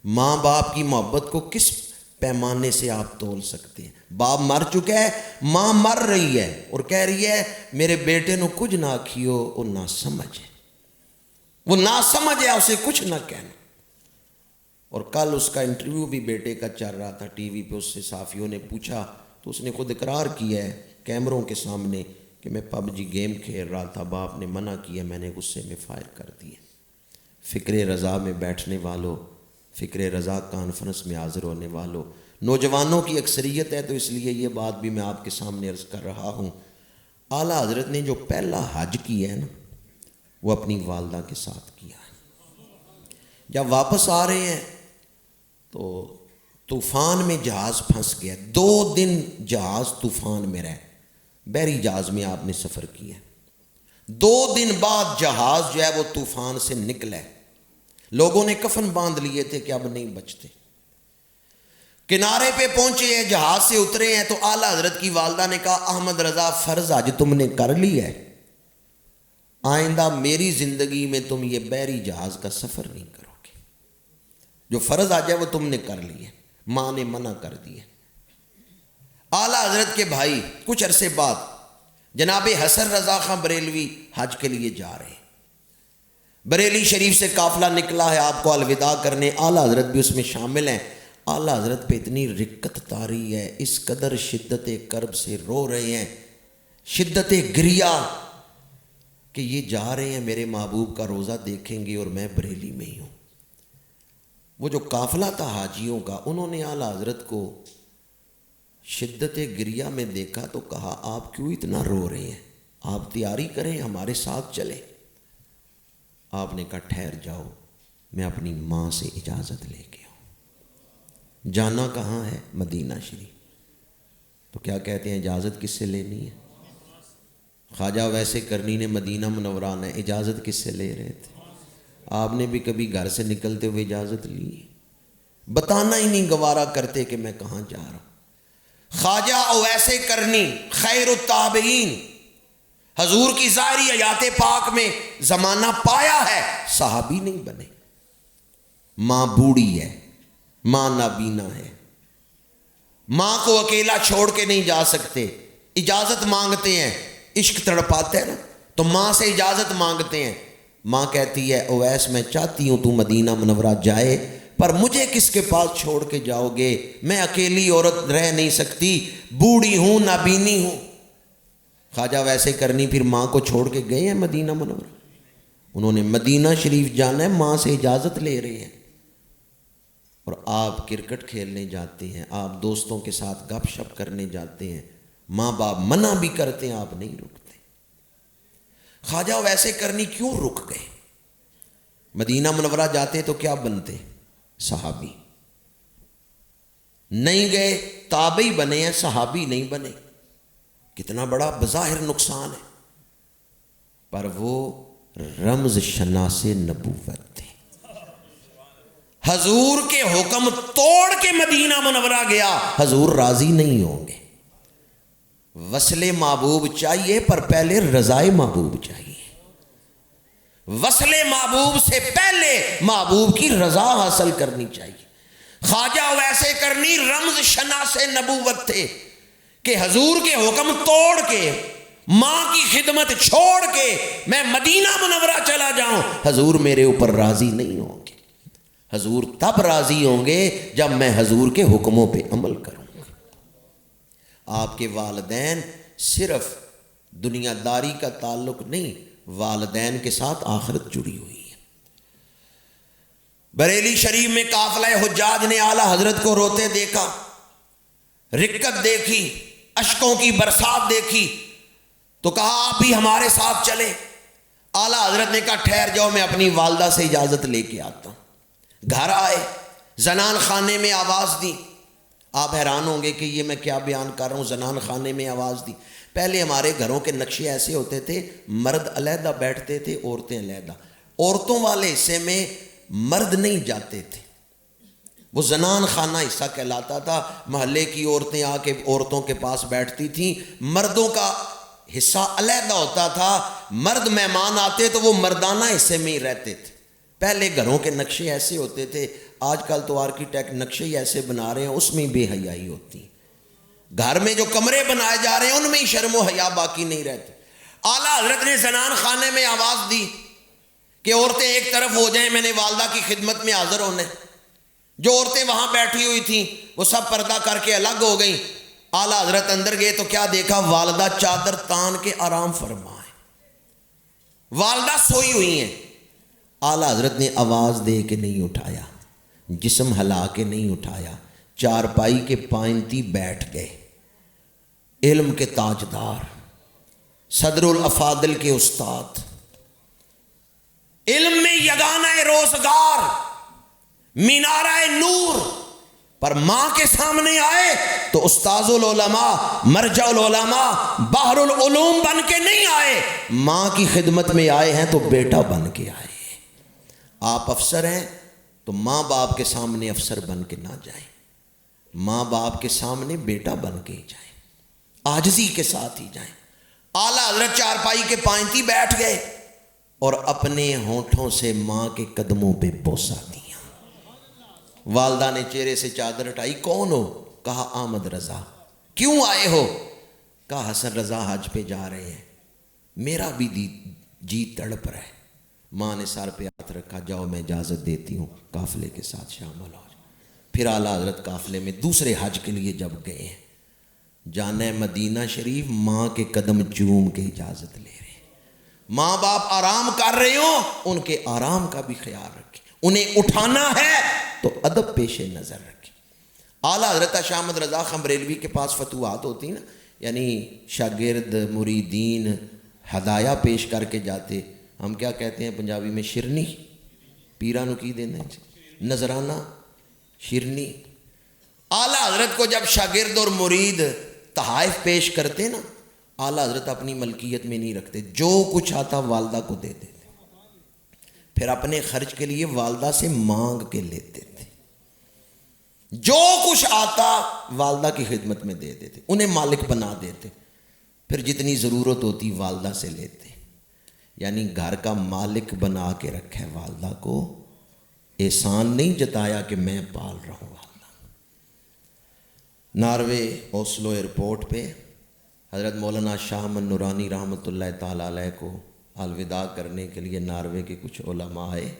ماں باپ کی محبت کو کس پیمانے سے آپ تول سکتے ہیں؟ باپ مر چکا ہے، ماں مر رہی ہے اور کہہ رہی ہے میرے بیٹے نو کچھ نہ کھیو، وہ نہ سمجھ ہے، وہ نہ سمجھ ہے، اسے کچھ نہ کہنا۔ اور کل اس کا انٹرویو بھی بیٹے کا چل رہا تھا ٹی وی پہ، اس سے صحافیوں نے پوچھا تو اس نے خود اقرار کیا ہے کیمروں کے سامنے کہ میں پب جی گیم کھیل رہا تھا، باپ نے منع کیا، میں نے غصے میں فائر کر دیا۔ فکر رضا میں بیٹھنے والوں، فکر رضا کانفرنس میں حاضر ہونے والوں، نوجوانوں کی اکثریت ہے، تو اس لیے یہ بات بھی میں آپ کے سامنے عرض کر رہا ہوں۔ اعلیٰ حضرت نے جو پہلا حج کیا ہے نا، وہ اپنی والدہ کے ساتھ کیا ہے۔ جب واپس آ رہے ہیں تو طوفان میں جہاز پھنس گیا، 2 دن جہاز طوفان میں رہے، بحری جہاز میں آپ نے سفر کیا، 2 دن بعد جہاز جو ہے وہ طوفان سے نکلا ہے۔ لوگوں نے کفن باندھ لیے تھے کہ اب نہیں بچتے۔ کنارے پہ پہنچے ہیں، جہاز سے اترے ہیں، تو اعلیٰ حضرت کی والدہ نے کہا احمد رضا فرض آج تم نے کر لی ہے، آئندہ میری زندگی میں تم یہ بحری جہاز کا سفر نہیں کرو گے، جو فرض آ جائے وہ تم نے کر لی ہے۔ ماں نے منع کر دیا۔ اعلیٰ حضرت کے بھائی کچھ عرصے بعد جناب حسن رضا خان بریلوی حج کے لیے جا رہے ہیں، بریلی شریف سے قافلہ نکلا ہے آپ کو الوداع کرنے، اعلیٰ حضرت بھی اس میں شامل ہیں۔ اعلیٰ حضرت پہ اتنی رقت طاری ہے، اس قدر شدت کرب سے رو رہے ہیں، شدت گریہ، کہ یہ جا رہے ہیں میرے محبوب کا روزہ دیکھیں گے اور میں بریلی میں ہی ہوں۔ وہ جو قافلہ تھا حاجیوں کا، انہوں نے اعلیٰ حضرت کو شدت گریہ میں دیکھا تو کہا آپ کیوں اتنا رو رہے ہیں، آپ تیاری کریں ہمارے ساتھ چلیں۔ آپ نے کہا ٹھہر جاؤ، میں اپنی ماں سے اجازت لے کے آؤں۔ جانا کہاں ہے؟ مدینہ شریف۔ تو کیا کہتے ہیں اجازت کس سے لینی ہے؟ خواجہ ویسے کرنی نے مدینہ منورہ نے اجازت کس سے لے رہے تھے؟ آپ نے بھی کبھی گھر سے نکلتے ہوئے اجازت لی؟ بتانا ہی نہیں گوارا کرتے کہ میں کہاں جا رہا ہوں۔ خواجہ اویسے کرنی خیر التابعین، حضور کی ظاہری حیات پاک میں زمانہ پایا ہے، صحابی نہیں بنے۔ ماں بوڑھی ہے، ماں نابینا ہے، ماں کو اکیلا چھوڑ کے نہیں جا سکتے، اجازت مانگتے ہیں، عشق تڑپاتے ہیں نا تو ماں سے اجازت مانگتے ہیں۔ ماں کہتی ہے اویس میں چاہتی ہوں تو مدینہ منورہ جائے، پر مجھے کس کے پاس چھوڑ کے جاؤ گے؟ میں اکیلی عورت رہ نہیں سکتی، بوڑھی ہوں، نابینی ہوں۔ خواجہ ویسے کرنی پھر ماں کو چھوڑ کے گئے ہیں مدینہ منورہ، انہوں نے مدینہ شریف جانا ہے، ماں سے اجازت لے رہے ہیں۔ اور آپ کرکٹ کھیلنے جاتے ہیں، آپ دوستوں کے ساتھ گپ شپ کرنے جاتے ہیں، ماں باپ منع بھی کرتے ہیں، آپ نہیں رکتے۔ خواجہ ویسے کرنی کیوں رک گئے؟ مدینہ منورہ جاتے تو کیا بنتے؟ صحابی۔ نہیں گئے، تابعی بنے ہیں، صحابی نہیں بنے۔ کتنا بڑا بظاہر نقصان ہے، پر وہ رمز شناس نبوت تھے۔ حضور کے حکم توڑ کے مدینہ منورہ گیا، حضور راضی نہیں ہوں گے۔ وصل محبوب چاہیے، پر پہلے رضائے محبوب چاہیے۔ وصل محبوب سے پہلے محبوب کی رضا حاصل کرنی چاہیے۔ خواجہ ویسے کرنی رمز شناس نبوت تھے کہ حضور کے حکم توڑ کے، ماں کی خدمت چھوڑ کے میں مدینہ منورہ چلا جاؤں، حضور میرے اوپر راضی نہیں ہوں گے۔ حضور تب راضی ہوں گے جب میں حضور کے حکموں پہ عمل کروں گا۔ آپ کے والدین صرف دنیا داری کا تعلق نہیں، والدین کے ساتھ آخرت جڑی ہوئی ہے۔ بریلی شریف میں قافلہ حجاج نے اعلیٰ حضرت کو روتے دیکھا، رقت دیکھی، اشکوں کی برسات دیکھی، تو کہا آپ بھی ہمارے ساتھ چلیں۔ اعلیٰ حضرت نے کہا ٹھہر جاؤ، میں اپنی والدہ سے اجازت لے کے آتا ہوں۔ گھر آئے، زنان خانے میں آواز دی، آپ حیران ہوں گے کہ یہ میں کیا بیان کر رہا ہوں. زنان خانے میں آواز دی. پہلے ہمارے گھروں کے نقشے ایسے ہوتے تھے, مرد علیحدہ بیٹھتے تھے, عورتیں علیحدہ. عورتوں والے حصے میں مرد نہیں جاتے تھے, وہ زنان خانہ حصہ کہلاتا تھا. محلے کی عورتیں آ کے عورتوں کے پاس بیٹھتی تھیں. مردوں کا حصہ علیحدہ ہوتا تھا. مرد مہمان آتے تو وہ مردانہ حصے میں ہی رہتے تھے. پہلے گھروں کے نقشے ایسے ہوتے تھے. آج کل تو آرکیٹیکٹ نقشے ہی ایسے بنا رہے ہیں, اس میں بے حیائی ہوتی. گھر میں جو کمرے بنائے جا رہے ہیں ان میں ہی شرم و حیا باقی نہیں رہتے. اعلیٰ حضرت نے زنان خانے میں آواز دی کہ عورتیں ایک طرف ہو جائیں, میں نے والدہ کی خدمت میں حاضر ہونا ہے. جو عورتیں وہاں بیٹھی ہوئی تھیں وہ سب پردہ کر کے الگ ہو گئیں. اعلیٰ حضرت اندر گئے تو کیا دیکھا, والدہ چادر تان کے آرام فرما ہے, والدہ سوئی ہوئی ہیں. اعلیٰ حضرت نے آواز دے کے نہیں اٹھایا, جسم ہلا کے نہیں اٹھایا, چارپائی کے پائنتی بیٹھ گئے. علم کے تاجدار, صدر الافاضل کے استاد, علم میں یگانہ روزگار, مینارہ نور پر ماں کے سامنے آئے تو استاذ العلماء, مرجع العلماء, بحر العلوم بن کے نہیں آئے. ماں کی خدمت میں آئے ہیں تو بیٹا بن کے آئے. آپ افسر ہیں تو ماں باپ کے سامنے افسر بن کے نہ جائیں, ماں باپ کے سامنے بیٹا بن کے ہی جائیں, عاجزی کے ساتھ ہی جائیں. اعلیٰ حضرت چارپائی کے پائنتی بیٹھ گئے اور اپنے ہونٹوں سے ماں کے قدموں پہ بوسہ دیا. والدہ نے چہرے سے چادر ہٹائی. کون ہو؟ کہا احمد رضا. کیوں آئے ہو؟ کہا حسن رضا حج پہ جا رہے ہیں, میرا بھی جی تڑپ رہا ہے. ماں نے سر پہ ہاتھ رکھا, جاؤ میں اجازت دیتی ہوں, قافلے کے ساتھ شامل ہو جاؤ. پھر اعلیٰ حضرت قافلے میں دوسرے حج کے لیے جب گئے ہیں, جانا مدینہ شریف, ماں کے قدم چوم کے اجازت لے رہے ہیں. ماں باپ آرام کر رہے ہوں, ان کے آرام کا بھی خیال رکھیں. انہیں اٹھانا ہے تو ادب پیش نظر رکھیں. اعلیٰ حضرت شاہ احمد رضا خان بریلوی کے پاس فتوحات ہوتی ہیں نا, یعنی شاگرد مریدین ہدایہ پیش کر کے جاتے. ہم کیا کہتے ہیں پنجابی میں, شرنی. پیرانو کی دینا نذرانہ, شرنی. اعلیٰ حضرت کو جب شاگرد اور مرید تحائف پیش کرتے نا, اعلیٰ حضرت اپنی ملکیت میں نہیں رکھتے, جو کچھ آتا والدہ کو دے دیتے, پھر اپنے خرچ کے لیے والدہ سے مانگ کے لیتے تھے. جو کچھ آتا والدہ کی خدمت میں دے دیتے, انہیں مالک بنا دیتے, پھر جتنی ضرورت ہوتی والدہ سے لیتے. یعنی گھر کا مالک بنا کے رکھا ہے والدہ کو, احسان نہیں جتایا کہ میں پال رہا ہوں والدہ. ناروے اوسلو ایئرپورٹ پہ حضرت مولانا شاہ احمد نورانی رحمۃ اللہ تعالیٰ علیہ کو الوداع کرنے کے لیے ناروے کے کچھ علماء آئے.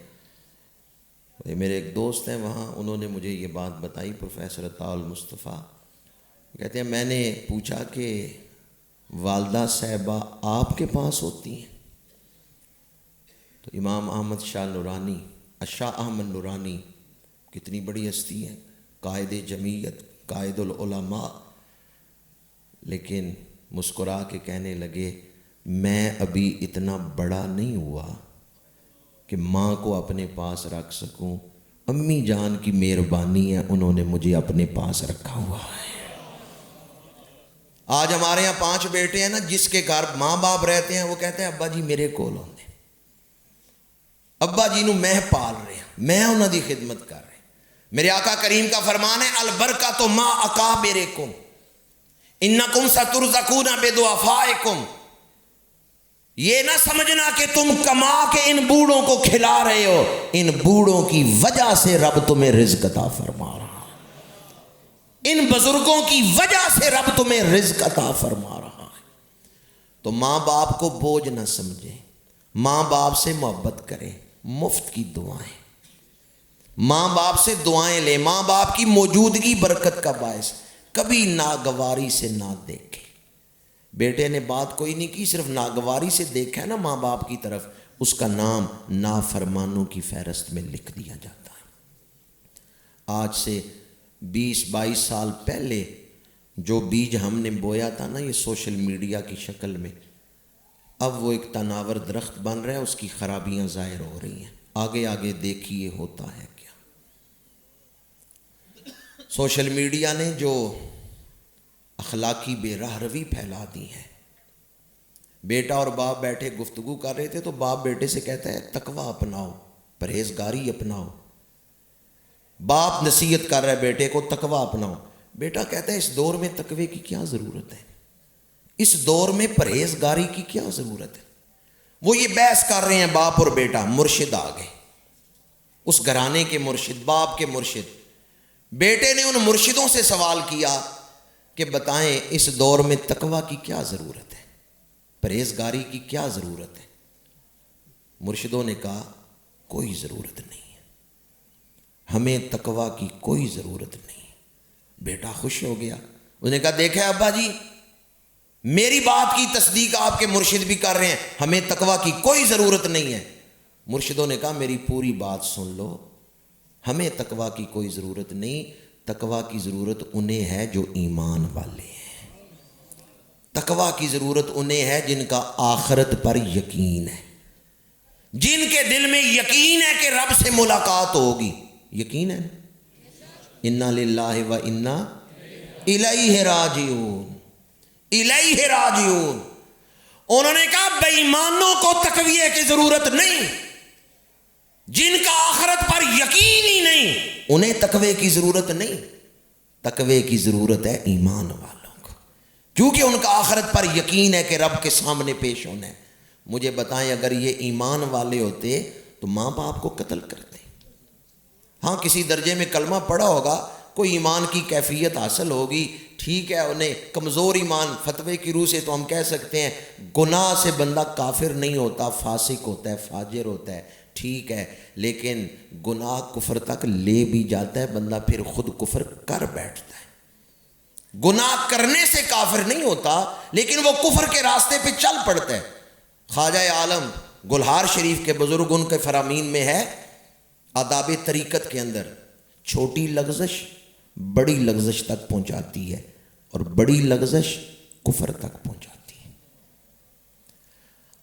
میرے ایک دوست ہیں وہاں, انہوں نے مجھے یہ بات بتائی, پروفیسر عطاء المصطفیٰ کہتے ہیں, میں نے پوچھا کہ والدہ صاحبہ آپ کے پاس ہوتی ہیں؟ تو امام احمد شاہ نورانی, شاہ احمد نورانی کتنی بڑی ہستی ہے, قائد جمعیت, قائد العلماء, لیکن مسکرا کے کہنے لگے, میں ابھی اتنا بڑا نہیں ہوا کہ ماں کو اپنے پاس رکھ سکوں. امی جان کی مہربانی ہے, انہوں نے مجھے اپنے پاس رکھا ہوا ہے. آج ہمارے یہاں 5 بیٹے ہیں نا, جس کے گھر ماں باپ رہتے ہیں وہ کہتے ہیں ابا جی میرے کول ہوندے, ابا جی نو میں پال رہے ہیں, میں انہاں دی خدمت کر رہے ہیں. میرے آقا کریم کا فرمان ہے, البرکۃ ما اکابرکم انکم سترزقون بدعفائکم. یہ نہ سمجھنا کہ تم کما کے ان بوڑھوں کو کھلا رہے ہو, ان بوڑھوں کی وجہ سے رب تمہیں رزق عطا فرما رہا, ان بزرگوں کی وجہ سے رب تمہیں رزق عطا فرما رہا ہے. تو ماں باپ کو بوجھ نہ سمجھیں, ماں باپ سے محبت کریں, مفت کی دعائیں, ماں باپ سے دعائیں لیں, ماں باپ کی موجودگی برکت کا باعث. کبھی ناگواری سے نہ دیکھیں. بیٹے نے بات کوئی نہیں کی, صرف ناگواری سے دیکھا ہے نا ماں باپ کی طرف, اس کا نام نافرمانوں کی فہرست میں لکھ دیا جاتا ہے. آج سے 20-22 سال پہلے جو بیج ہم نے بویا تھا نا یہ سوشل میڈیا کی شکل میں, اب وہ ایک تناور درخت بن رہا ہے, اس کی خرابیاں ظاہر ہو رہی ہیں. آگے آگے دیکھیے ہوتا ہے کیا. سوشل میڈیا نے جو اخلاقی بے راہ روی پھیلا دی ہے، بیٹا اور باپ بیٹھے گفتگو کر رہے تھے تو باپ بیٹے سے کہتا ہے تقوی اپناؤ، پرہیزگاری اپناؤ۔ باپ نصیحت کر رہا ہے بیٹے کو تقوی اپناؤ، بیٹا کہتا ہے اس دور میں تقوی کی کیا ضرورت ہے، اس دور میں پرہیزگاری کی کیا ضرورت ہے۔ وہ یہ بحث کر رہے ہیں باپ اور بیٹا، مرشد آ گئے، اس گھرانے کے مرشد، باپ کے مرشد۔ بیٹے نے ان مرشدوں سے سوال کیا کہ بتائیں اس دور میں تقوی کی کیا ضرورت ہے، پرہیزگاری کی کیا ضرورت ہے۔ مرشدوں نے کہا کوئی ضرورت نہیں ہے، ہمیں تقوی کی کوئی ضرورت نہیں ہے۔ بیٹا خوش ہو گیا، اس نے کہا دیکھیں ابا جی، میری بات کی تصدیق آپ کے مرشد بھی کر رہے ہیں، ہمیں تقوی کی کوئی ضرورت نہیں ہے۔ مرشدوں نے کہا میری پوری بات سن لو، ہمیں تقوی کی کوئی ضرورت نہیں، تقوی کی ضرورت انہیں ہے جو ایمان والے ہیں، تقوی کی ضرورت انہیں ہے جن کا آخرت پر یقین ہے، جن کے دل میں یقین ہے کہ رب سے ملاقات ہوگی۔ یقین ہے انا للہ و انا الیہ راجعون، الیہ راجعون۔ انہوں نے کہا بے ایمانوں کو تقویہ کی ضرورت نہیں، جن کا آخرت پر یقین ہی نہیں انہیں تقوی کی ضرورت نہیں، تقوی کی ضرورت ہے ایمان والوں کو، کیونکہ ان کا آخرت پر یقین ہے کہ رب کے سامنے پیش ہونا ہے۔ مجھے بتائیں اگر یہ ایمان والے ہوتے تو ماں باپ کو قتل کرتے؟ ہاں کسی درجے میں کلمہ پڑھا ہوگا، کوئی ایمان کی کیفیت حاصل ہوگی، ٹھیک ہے، انہیں کمزور ایمان، فتوے کی روح سے تو ہم کہہ سکتے ہیں گناہ سے بندہ کافر نہیں ہوتا، فاسق ہوتا ہے، فاجر ہوتا ہے، ٹھیک ہے، لیکن گناہ کفر تک لے بھی جاتا ہے، بندہ پھر خود کفر کر بیٹھتا ہے۔ گناہ کرنے سے کافر نہیں ہوتا لیکن وہ کفر کے راستے پہ چل پڑتا ہے۔ خواجہ عالم گلہار شریف کے بزرگ ان کے فرامین میں ہے، آداب طریقت کے اندر چھوٹی لغزش بڑی لغزش تک پہنچاتی ہے اور بڑی لغزش کفر تک پہنچاتی ہے۔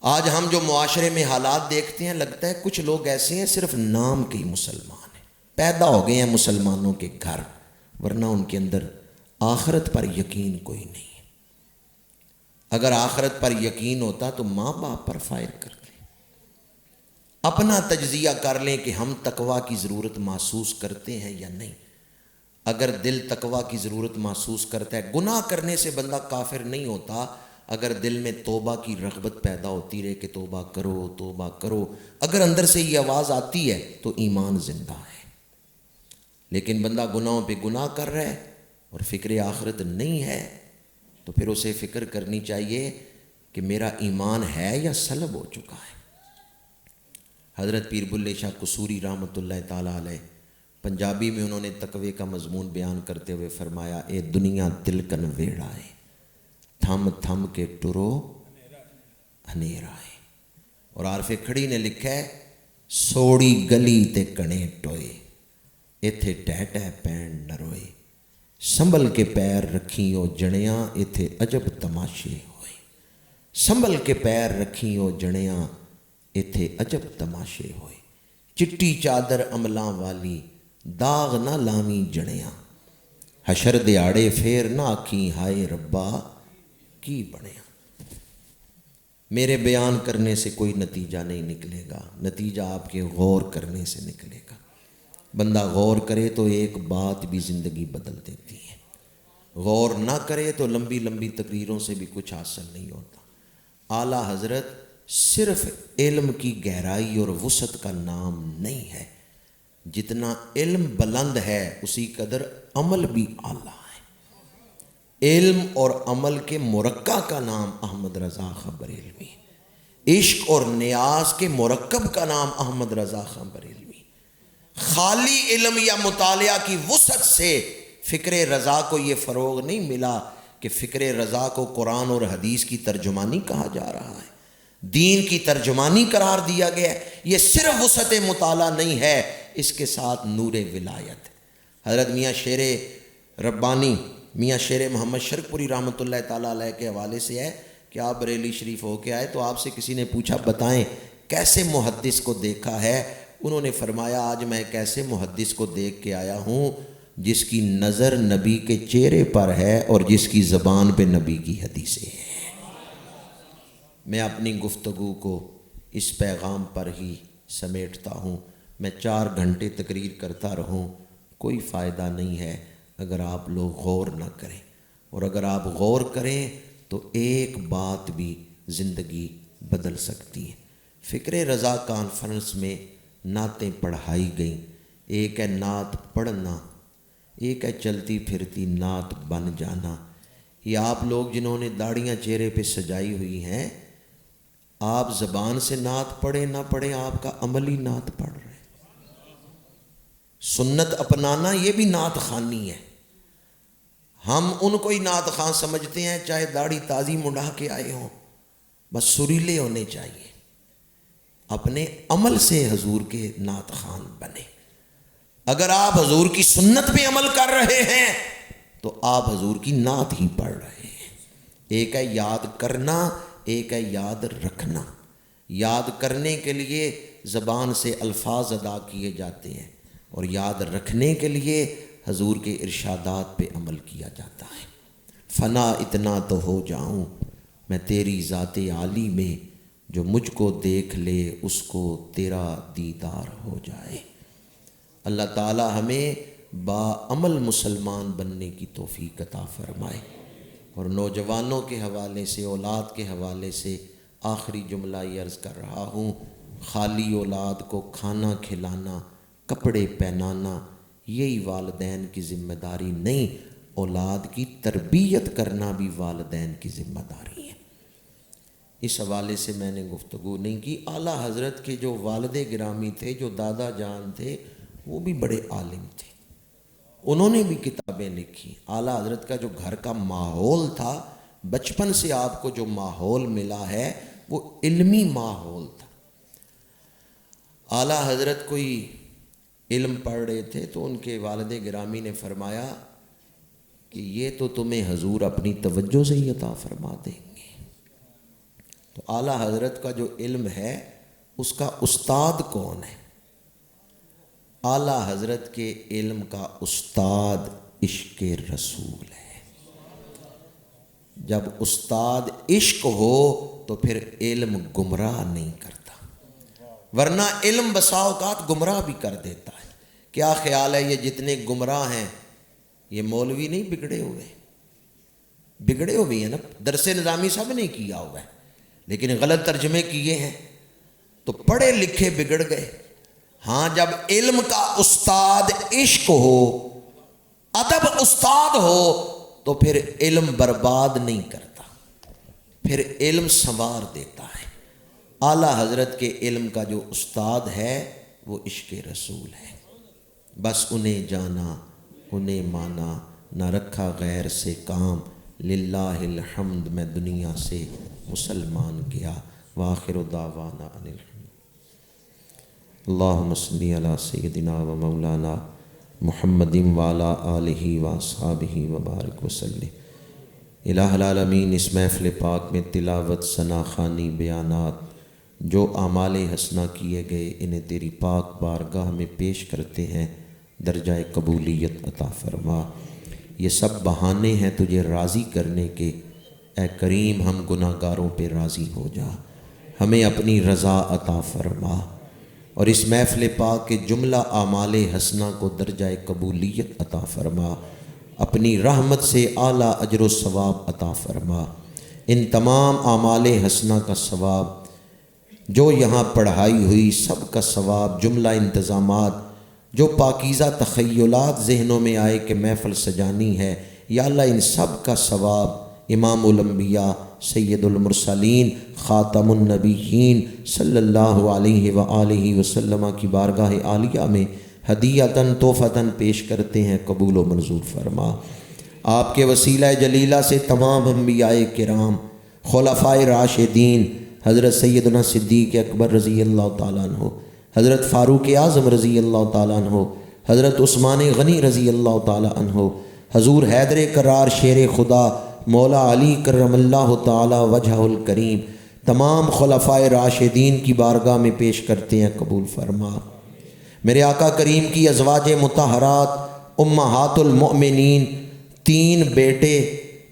آج ہم جو معاشرے میں حالات دیکھتے ہیں، لگتا ہے کچھ لوگ ایسے ہیں صرف نام کے ہی مسلمان ہیں، پیدا ہو گئے ہیں مسلمانوں کے گھر، ورنہ ان کے اندر آخرت پر یقین کوئی نہیں ہے۔ اگر آخرت پر یقین ہوتا تو ماں باپ پر فائر کرتے۔ اپنا تجزیہ کر لیں کہ ہم تقوی کی ضرورت محسوس کرتے ہیں یا نہیں۔ اگر دل تقوی کی ضرورت محسوس کرتا ہے، گناہ کرنے سے بندہ کافر نہیں ہوتا، اگر دل میں توبہ کی رغبت پیدا ہوتی رہے کہ توبہ کرو توبہ کرو، اگر اندر سے یہ آواز آتی ہے تو ایمان زندہ ہے۔ لیکن بندہ گناہوں پہ گناہ کر رہا ہے اور فکر آخرت نہیں ہے تو پھر اسے فکر کرنی چاہیے کہ میرا ایمان ہے یا سلب ہو چکا ہے۔ حضرت پیر بلے شاہ قصوری رحمۃ اللہ تعالیٰ علیہ پنجابی میں انہوں نے تقوی کا مضمون بیان کرتے ہوئے فرمایا، اے دنیا تلکن ویڑا ہے، تھم تھم کے ٹرو ہنیرا ہے۔ اور عارف کھڑی نے لکھا ہے، سوڑی گلی تے کنے ٹوئے، ایتھے ٹہ ٹہ پین نہ روئے، سنبھل کے پیر رکھی او جڑیاں، ایتھے عجب تماشے ہوئے، سنبھل کے پیر رکھی او جڑیاں، ایتھے عجب تماشے ہوئے، چٹی چادر عملاں والی، داغ نہ لاویں جڑیاں، حشر دیاڑے پھر نہ آکھیں ہائے ربا کی بنیا۔ میرے بیان کرنے سے کوئی نتیجہ نہیں نکلے گا، نتیجہ آپ کے غور کرنے سے نکلے گا۔ بندہ غور کرے تو ایک بات بھی زندگی بدل دیتی ہے، غور نہ کرے تو لمبی لمبی تقریروں سے بھی کچھ حاصل نہیں ہوتا۔ اعلیٰ حضرت صرف علم کی گہرائی اور وسعت کا نام نہیں ہے، جتنا علم بلند ہے اسی قدر عمل بھی اعلیٰ ہے۔ علم اور عمل کے مرکہ کا نام احمد رضا خاں بریلوی، عشق اور نیاز کے مرکب کا نام احمد رضا خاں بریلوی۔ خالی علم یا مطالعہ کی وسعت سے فکر رضا کو یہ فروغ نہیں ملا کہ فکر رضا کو قرآن اور حدیث کی ترجمانی کہا جا رہا ہے، دین کی ترجمانی قرار دیا گیا ہے۔ یہ صرف وسعت مطالعہ نہیں ہے، اس کے ساتھ نور ولایت۔ حضرت میاں شیر ربانی، میاں شیر محمد شرک پوری رحمۃ اللہ تعالیٰ علیہ کے حوالے سے ہے کہ آپ بریلی شریف ہو کے آئے تو آپ سے کسی نے پوچھا بتائیں کیسے محدث کو دیکھا ہے؟ انہوں نے فرمایا آج میں ایک ایسے محدث کو دیکھ کے آیا ہوں جس کی نظر نبی کے چہرے پر ہے اور جس کی زبان پہ نبی کی حدیثیں ہیں۔ میں اپنی گفتگو کو اس پیغام پر ہی سمیٹتا ہوں۔ میں 4 گھنٹے تقریر کرتا رہوں، کوئی فائدہ نہیں ہے اگر آپ لوگ غور نہ کریں، اور اگر آپ غور کریں تو ایک بات بھی زندگی بدل سکتی ہے۔ فکر رضا کانفرنس میں نعتیں پڑھائی گئیں، ایک ہے نعت پڑھنا، ایک ہے چلتی پھرتی نعت بن جانا۔ یہ آپ لوگ جنہوں نے داڑھیاں چہرے پہ سجائی ہوئی ہیں، آپ زبان سے نعت پڑھیں نہ پڑھیں، آپ کا عملی نعت پڑھ رہے ہیں۔ سنت اپنانا یہ بھی نعت خوانی ہے۔ ہم ان کو ہی نعت خواں سمجھتے ہیں چاہے داڑھی تازی منڈا کے آئے ہوں، بس سریلے ہونے چاہیے۔ اپنے عمل سے حضور کے نعت خوان بنے۔ اگر آپ حضور کی سنت پہ عمل کر رہے ہیں تو آپ حضور کی نعت ہی پڑھ رہے ہیں۔ ایک ہے یاد کرنا، ایک ہے یاد رکھنا۔ یاد کرنے کے لیے زبان سے الفاظ ادا کیے جاتے ہیں، اور یاد رکھنے کے لیے حضور کے ارشادات پہ عمل کیا جاتا ہے۔ فنا اتنا تو ہو جاؤں میں تیری ذات عالی میں، جو مجھ کو دیکھ لے اس کو تیرا دیدار ہو جائے۔ اللہ تعالی ہمیں باعمل مسلمان بننے کی توفیق عطا فرمائے۔ اور نوجوانوں کے حوالے سے، اولاد کے حوالے سے آخری جملہ یہ عرض کر رہا ہوں، خالی اولاد کو کھانا کھلانا، کپڑے پہنانا یہی والدین کی ذمہ داری نہیں، اولاد کی تربیت کرنا بھی والدین کی ذمہ داری ہے۔ اس حوالے سے میں نے گفتگو نہیں کی۔ اعلیٰ حضرت کے جو والد گرامی تھے، جو دادا جان تھے، وہ بھی بڑے عالم تھے، انہوں نے بھی کتابیں لکھی۔ اعلیٰ حضرت کا جو گھر کا ماحول تھا، بچپن سے آپ کو جو ماحول ملا ہے وہ علمی ماحول تھا۔ اعلیٰ حضرت کوئی علم پڑھ رہے تھے تو ان کے والد گرامی نے فرمایا کہ یہ تو تمہیں حضور اپنی توجہ سے ہی عطا فرما دیں گے۔ تو اعلیٰ حضرت کا جو علم ہے اس کا استاد کون ہے؟ اعلیٰ حضرت کے علم کا استاد عشق رسول ہے۔ جب استاد عشق ہو تو پھر علم گمراہ نہیں کرتا، ورنہ علم بسا اوقات گمراہ بھی کر دیتا ہے۔ کیا خیال ہے یہ جتنے گمراہ ہیں یہ مولوی نہیں بگڑے ہوئے؟ بگڑے ہوئے ہیں نا، درس نظامی سب نے کیا ہوا ہے لیکن غلط ترجمے کیے ہیں تو پڑھے لکھے بگڑ گئے۔ ہاں، جب علم کا استاد عشق ہو، ادب استاد ہو تو پھر علم برباد نہیں کرتا، پھر علم سنوار دیتا ہے۔ اعلیٰ حضرت کے علم کا جو استاد ہے وہ عشق رسول ہے۔ بس انہیں جانا، انہیں مانا، نہ رکھا غیر سے کام، للہ الحمد میں دنیا سے مسلمان گیا۔ وآخر دعوانا ان الحمد۔ اللہم صلی علی سیدنا و مولانا محمد وعلی آلہ واصحابہ وبارک وسلم۔ الہ العالمین، اس محفل پاک میں تلاوت، ثنا خوانی، بیانات جو اعمال حسنہ کیے گئے انہیں تیری پاک بارگاہ میں پیش کرتے ہیں، درجہ قبولیت عطا فرما۔ یہ سب بہانے ہیں تجھے راضی کرنے کے، اے کریم ہم گناہ گاروں پہ راضی ہو جا، ہمیں اپنی رضا عطا فرما، اور اس محفل پاک کے جملہ اعمال حسنہ کو درجہ قبولیت عطا فرما، اپنی رحمت سے اعلیٰ اجر و ثواب عطا فرما۔ ان تمام اعمال حسنہ کا ثواب جو یہاں پڑھائی ہوئی، سب کا ثواب، جملہ انتظامات، جو پاکیزہ تخیلات ذہنوں میں آئے کہ محفل سجانی ہے، یا اللہ ان سب کا ثواب امام الانبیاء سید المرسلین خاتم النبیین صلی اللہ علیہ وآلہ وسلم کی بارگاہ عالیہ میں ہدیۃً تحفۃً پیش کرتے ہیں، قبول و منظور فرما۔ آپ کے وسیلہ جلیلہ سے تمام انبیاء کرام، خلفائے راشدین، حضرت سیدنا صدیق اکبر رضی اللہ تعالیٰ عنہ، حضرت فاروق اعظم رضی اللہ تعالیٰ عنہ، حضرت عثمان غنی رضی اللہ تعالیٰ عنہ، حضور حیدر کرار شیر خدا مولا علی کرم اللہ تعالی وجہ الکریم، تمام خلفائے راشدین کی بارگاہ میں پیش کرتے ہیں، قبول فرما۔ میرے آقا کریم کی ازواج مطہرات، امہات المؤمنین 3 بیٹے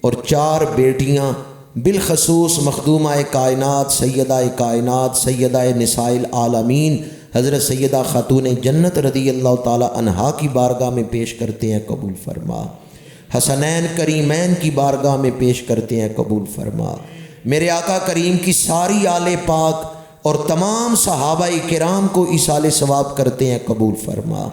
اور 4 بیٹیاں، بالخصوص مخدومہ کائنات سیدہ نساء العالمین حضرت سیدہ خاتون جنت رضی اللہ تعالی عنہا کی بارگاہ میں پیش کرتے ہیں، قبول فرما۔ حسنین کریمین کی بارگاہ میں پیش کرتے ہیں، قبول فرما۔ میرے آقا کریم کی ساری آل پاک اور تمام صحابہ کرام کو ایصال ثواب کرتے ہیں، قبول فرما۔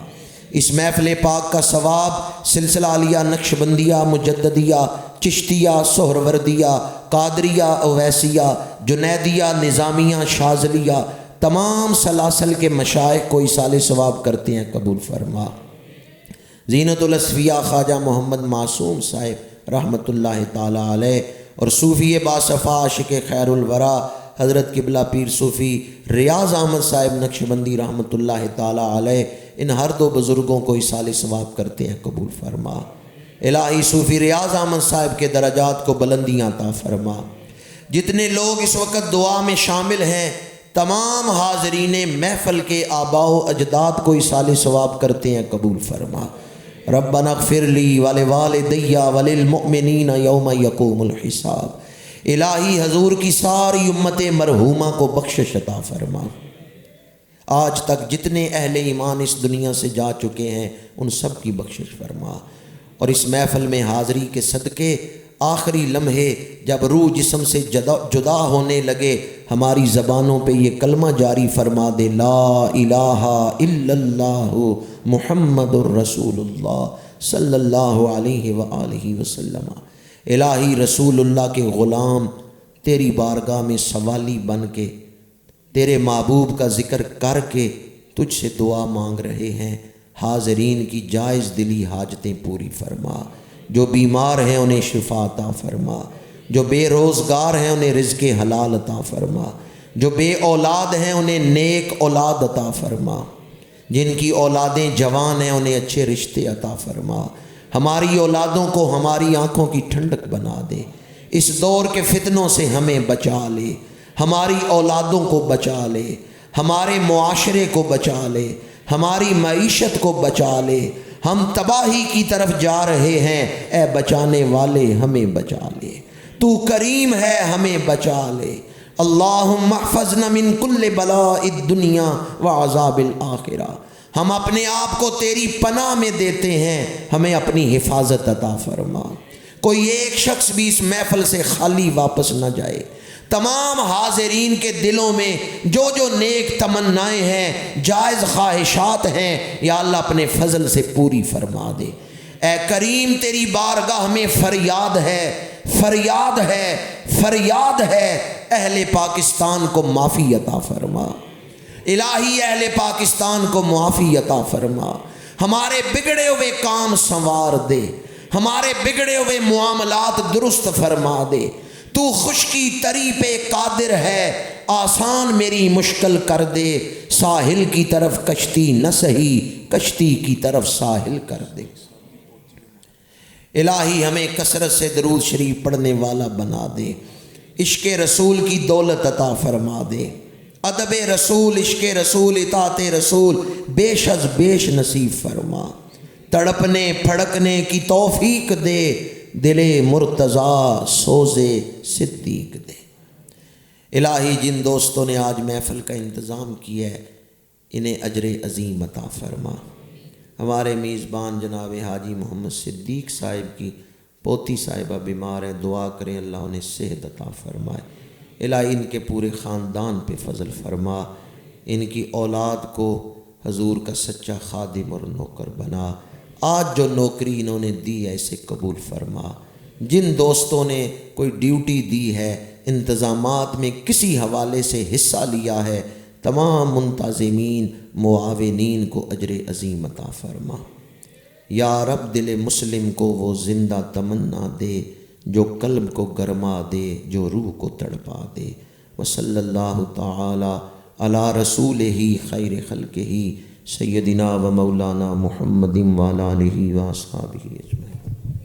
اس محفل پاک کا ثواب سلسلہ عالیہ نقشبندیہ مجددیہ چشتیہ سہروردیہ قادریہ اویسیہ جنیدیہ نظامیہ شاذلیہ تمام سلاسل کے مشائخ کو ایصال ثواب کرتے ہیں، قبول فرما۔ زینت الاصفیاء خواجہ محمد معصوم صاحب رحمۃ اللہ تعالی علیہ اور صوفی باصفا عاشق خیر الورا حضرت قبلہ پیر صوفی ریاض احمد صاحب نقشبندی رحمۃ اللہ تعالی علیہ، ان ہر 2 بزرگوں کو ایصال ثواب کرتے ہیں، قبول فرما۔ الہی صوفی ریاض احمد صاحب کے درجات کو بلندیاں عطا فرما۔ جتنے لوگ اس وقت دعا میں شامل ہیں تمام حاضرین محفل کے آباء و اجداد کو ایصال ثواب کرتے ہیں، قبول فرما۔ ربنا اغفر لی ولوالدی وللمؤمنین یوم یقوم الحساب۔ الہی حضور کی ساری امت مرحومہ کو بخشش عطا فرما۔ آج تک جتنے اہل ایمان اس دنیا سے جا چکے ہیں ان سب کی بخشش فرما، اور اس محفل میں حاضری کے صدقے آخری لمحے جب روح جسم سے جدا ہونے لگے ہماری زبانوں پہ یہ کلمہ جاری فرما دے، لا الہ الا اللہ محمد الرسول اللہ صلی اللہ علیہ وآلہ وسلم۔ الہی رسول اللہ کے غلام تیری بارگاہ میں سوالی بن کے تیرے محبوب کا ذکر کر کے تجھ سے دعا مانگ رہے ہیں، حاضرین کی جائز دلی حاجتیں پوری فرما۔ جو بیمار ہیں انہیں شفا عطا فرما، جو بے روزگار ہیں انہیں رزق حلال عطا فرما، جو بے اولاد ہیں انہیں نیک اولاد عطا فرما، جن کی اولادیں جوان ہیں انہیں اچھے رشتے عطا فرما۔ ہماری اولادوں کو ہماری آنکھوں کی ٹھنڈک بنا دے، اس دور کے فتنوں سے ہمیں بچا لے، ہماری اولادوں کو بچا لے، ہمارے معاشرے کو بچا لے، ہماری معیشت کو بچا لے۔ ہم تباہی کی طرف جا رہے ہیں، اے بچانے والے ہمیں بچا لے، تو کریم ہے ہمیں بچا لے۔ اللہم احفظنا من کل بلاء الدنیا وعذاب الآخرہ۔ ہم اپنے آپ کو تیری پناہ میں دیتے ہیں، ہمیں اپنی حفاظت عطا فرما۔ کوئی ایک شخص بھی اس محفل سے خالی واپس نہ جائے۔ تمام حاضرین کے دلوں میں جو جو نیک تمنائیں ہیں، جائز خواہشات ہیں، یا اللہ اپنے فضل سے پوری فرما دے۔ اے کریم تیری بارگاہ میں فریاد ہے، فریاد ہے، فریاد ہے، اہل پاکستان کو معافی عطا فرما۔ الہی اہل پاکستان کو معافی عطا فرما، ہمارے بگڑے ہوئے کام سنوار دے، ہمارے بگڑے ہوئے معاملات درست فرما دے۔ تو خشکی تری پہ قادر ہے، آسان میری مشکل کر دے، ساحل کی طرف کشتی نہ سہی، کشتی کی طرف ساحل کر دے۔ الہی ہمیں کثرت سے درود شریف پڑھنے والا بنا دے، عشق رسول کی دولت عطا فرما دے، ادب رسول، عشق رسول، اطاعت رسول بیش از بیش نصیب فرما، تڑپنے پھڑکنے کی توفیق دے، دل مرتضیٰ سوزے صدیق دے۔ الہی جن دوستوں نے آج محفل کا انتظام کیا ہے انہیں اجر عظیم عطا فرما۔ ہمارے میزبان جناب حاجی محمد صدیق صاحب کی پوتی صاحبہ بیمار ہیں، دعا کریں اللہ انہیں صحت عطا فرمائے۔ الہی ان کے پورے خاندان پہ فضل فرما، ان کی اولاد کو حضور کا سچا خادم اور نوکر بنا۔ آج جو نوکری انہوں نے دی ہے اسے قبول فرما۔ جن دوستوں نے کوئی ڈیوٹی دی ہے، انتظامات میں کسی حوالے سے حصہ لیا ہے، تمام منتظمین معاونین کو اجر عظیم عطا فرما۔ یا رب دل مسلم کو وہ زندہ تمنا دے جو قلب کو گرما دے، جو روح کو تڑپا دے۔ وصلی اللہ تعالی علی رسولہ خیر خلقہ سیدنا و مولانا محمد وعلی آلہ و اصحابہ اجمعین۔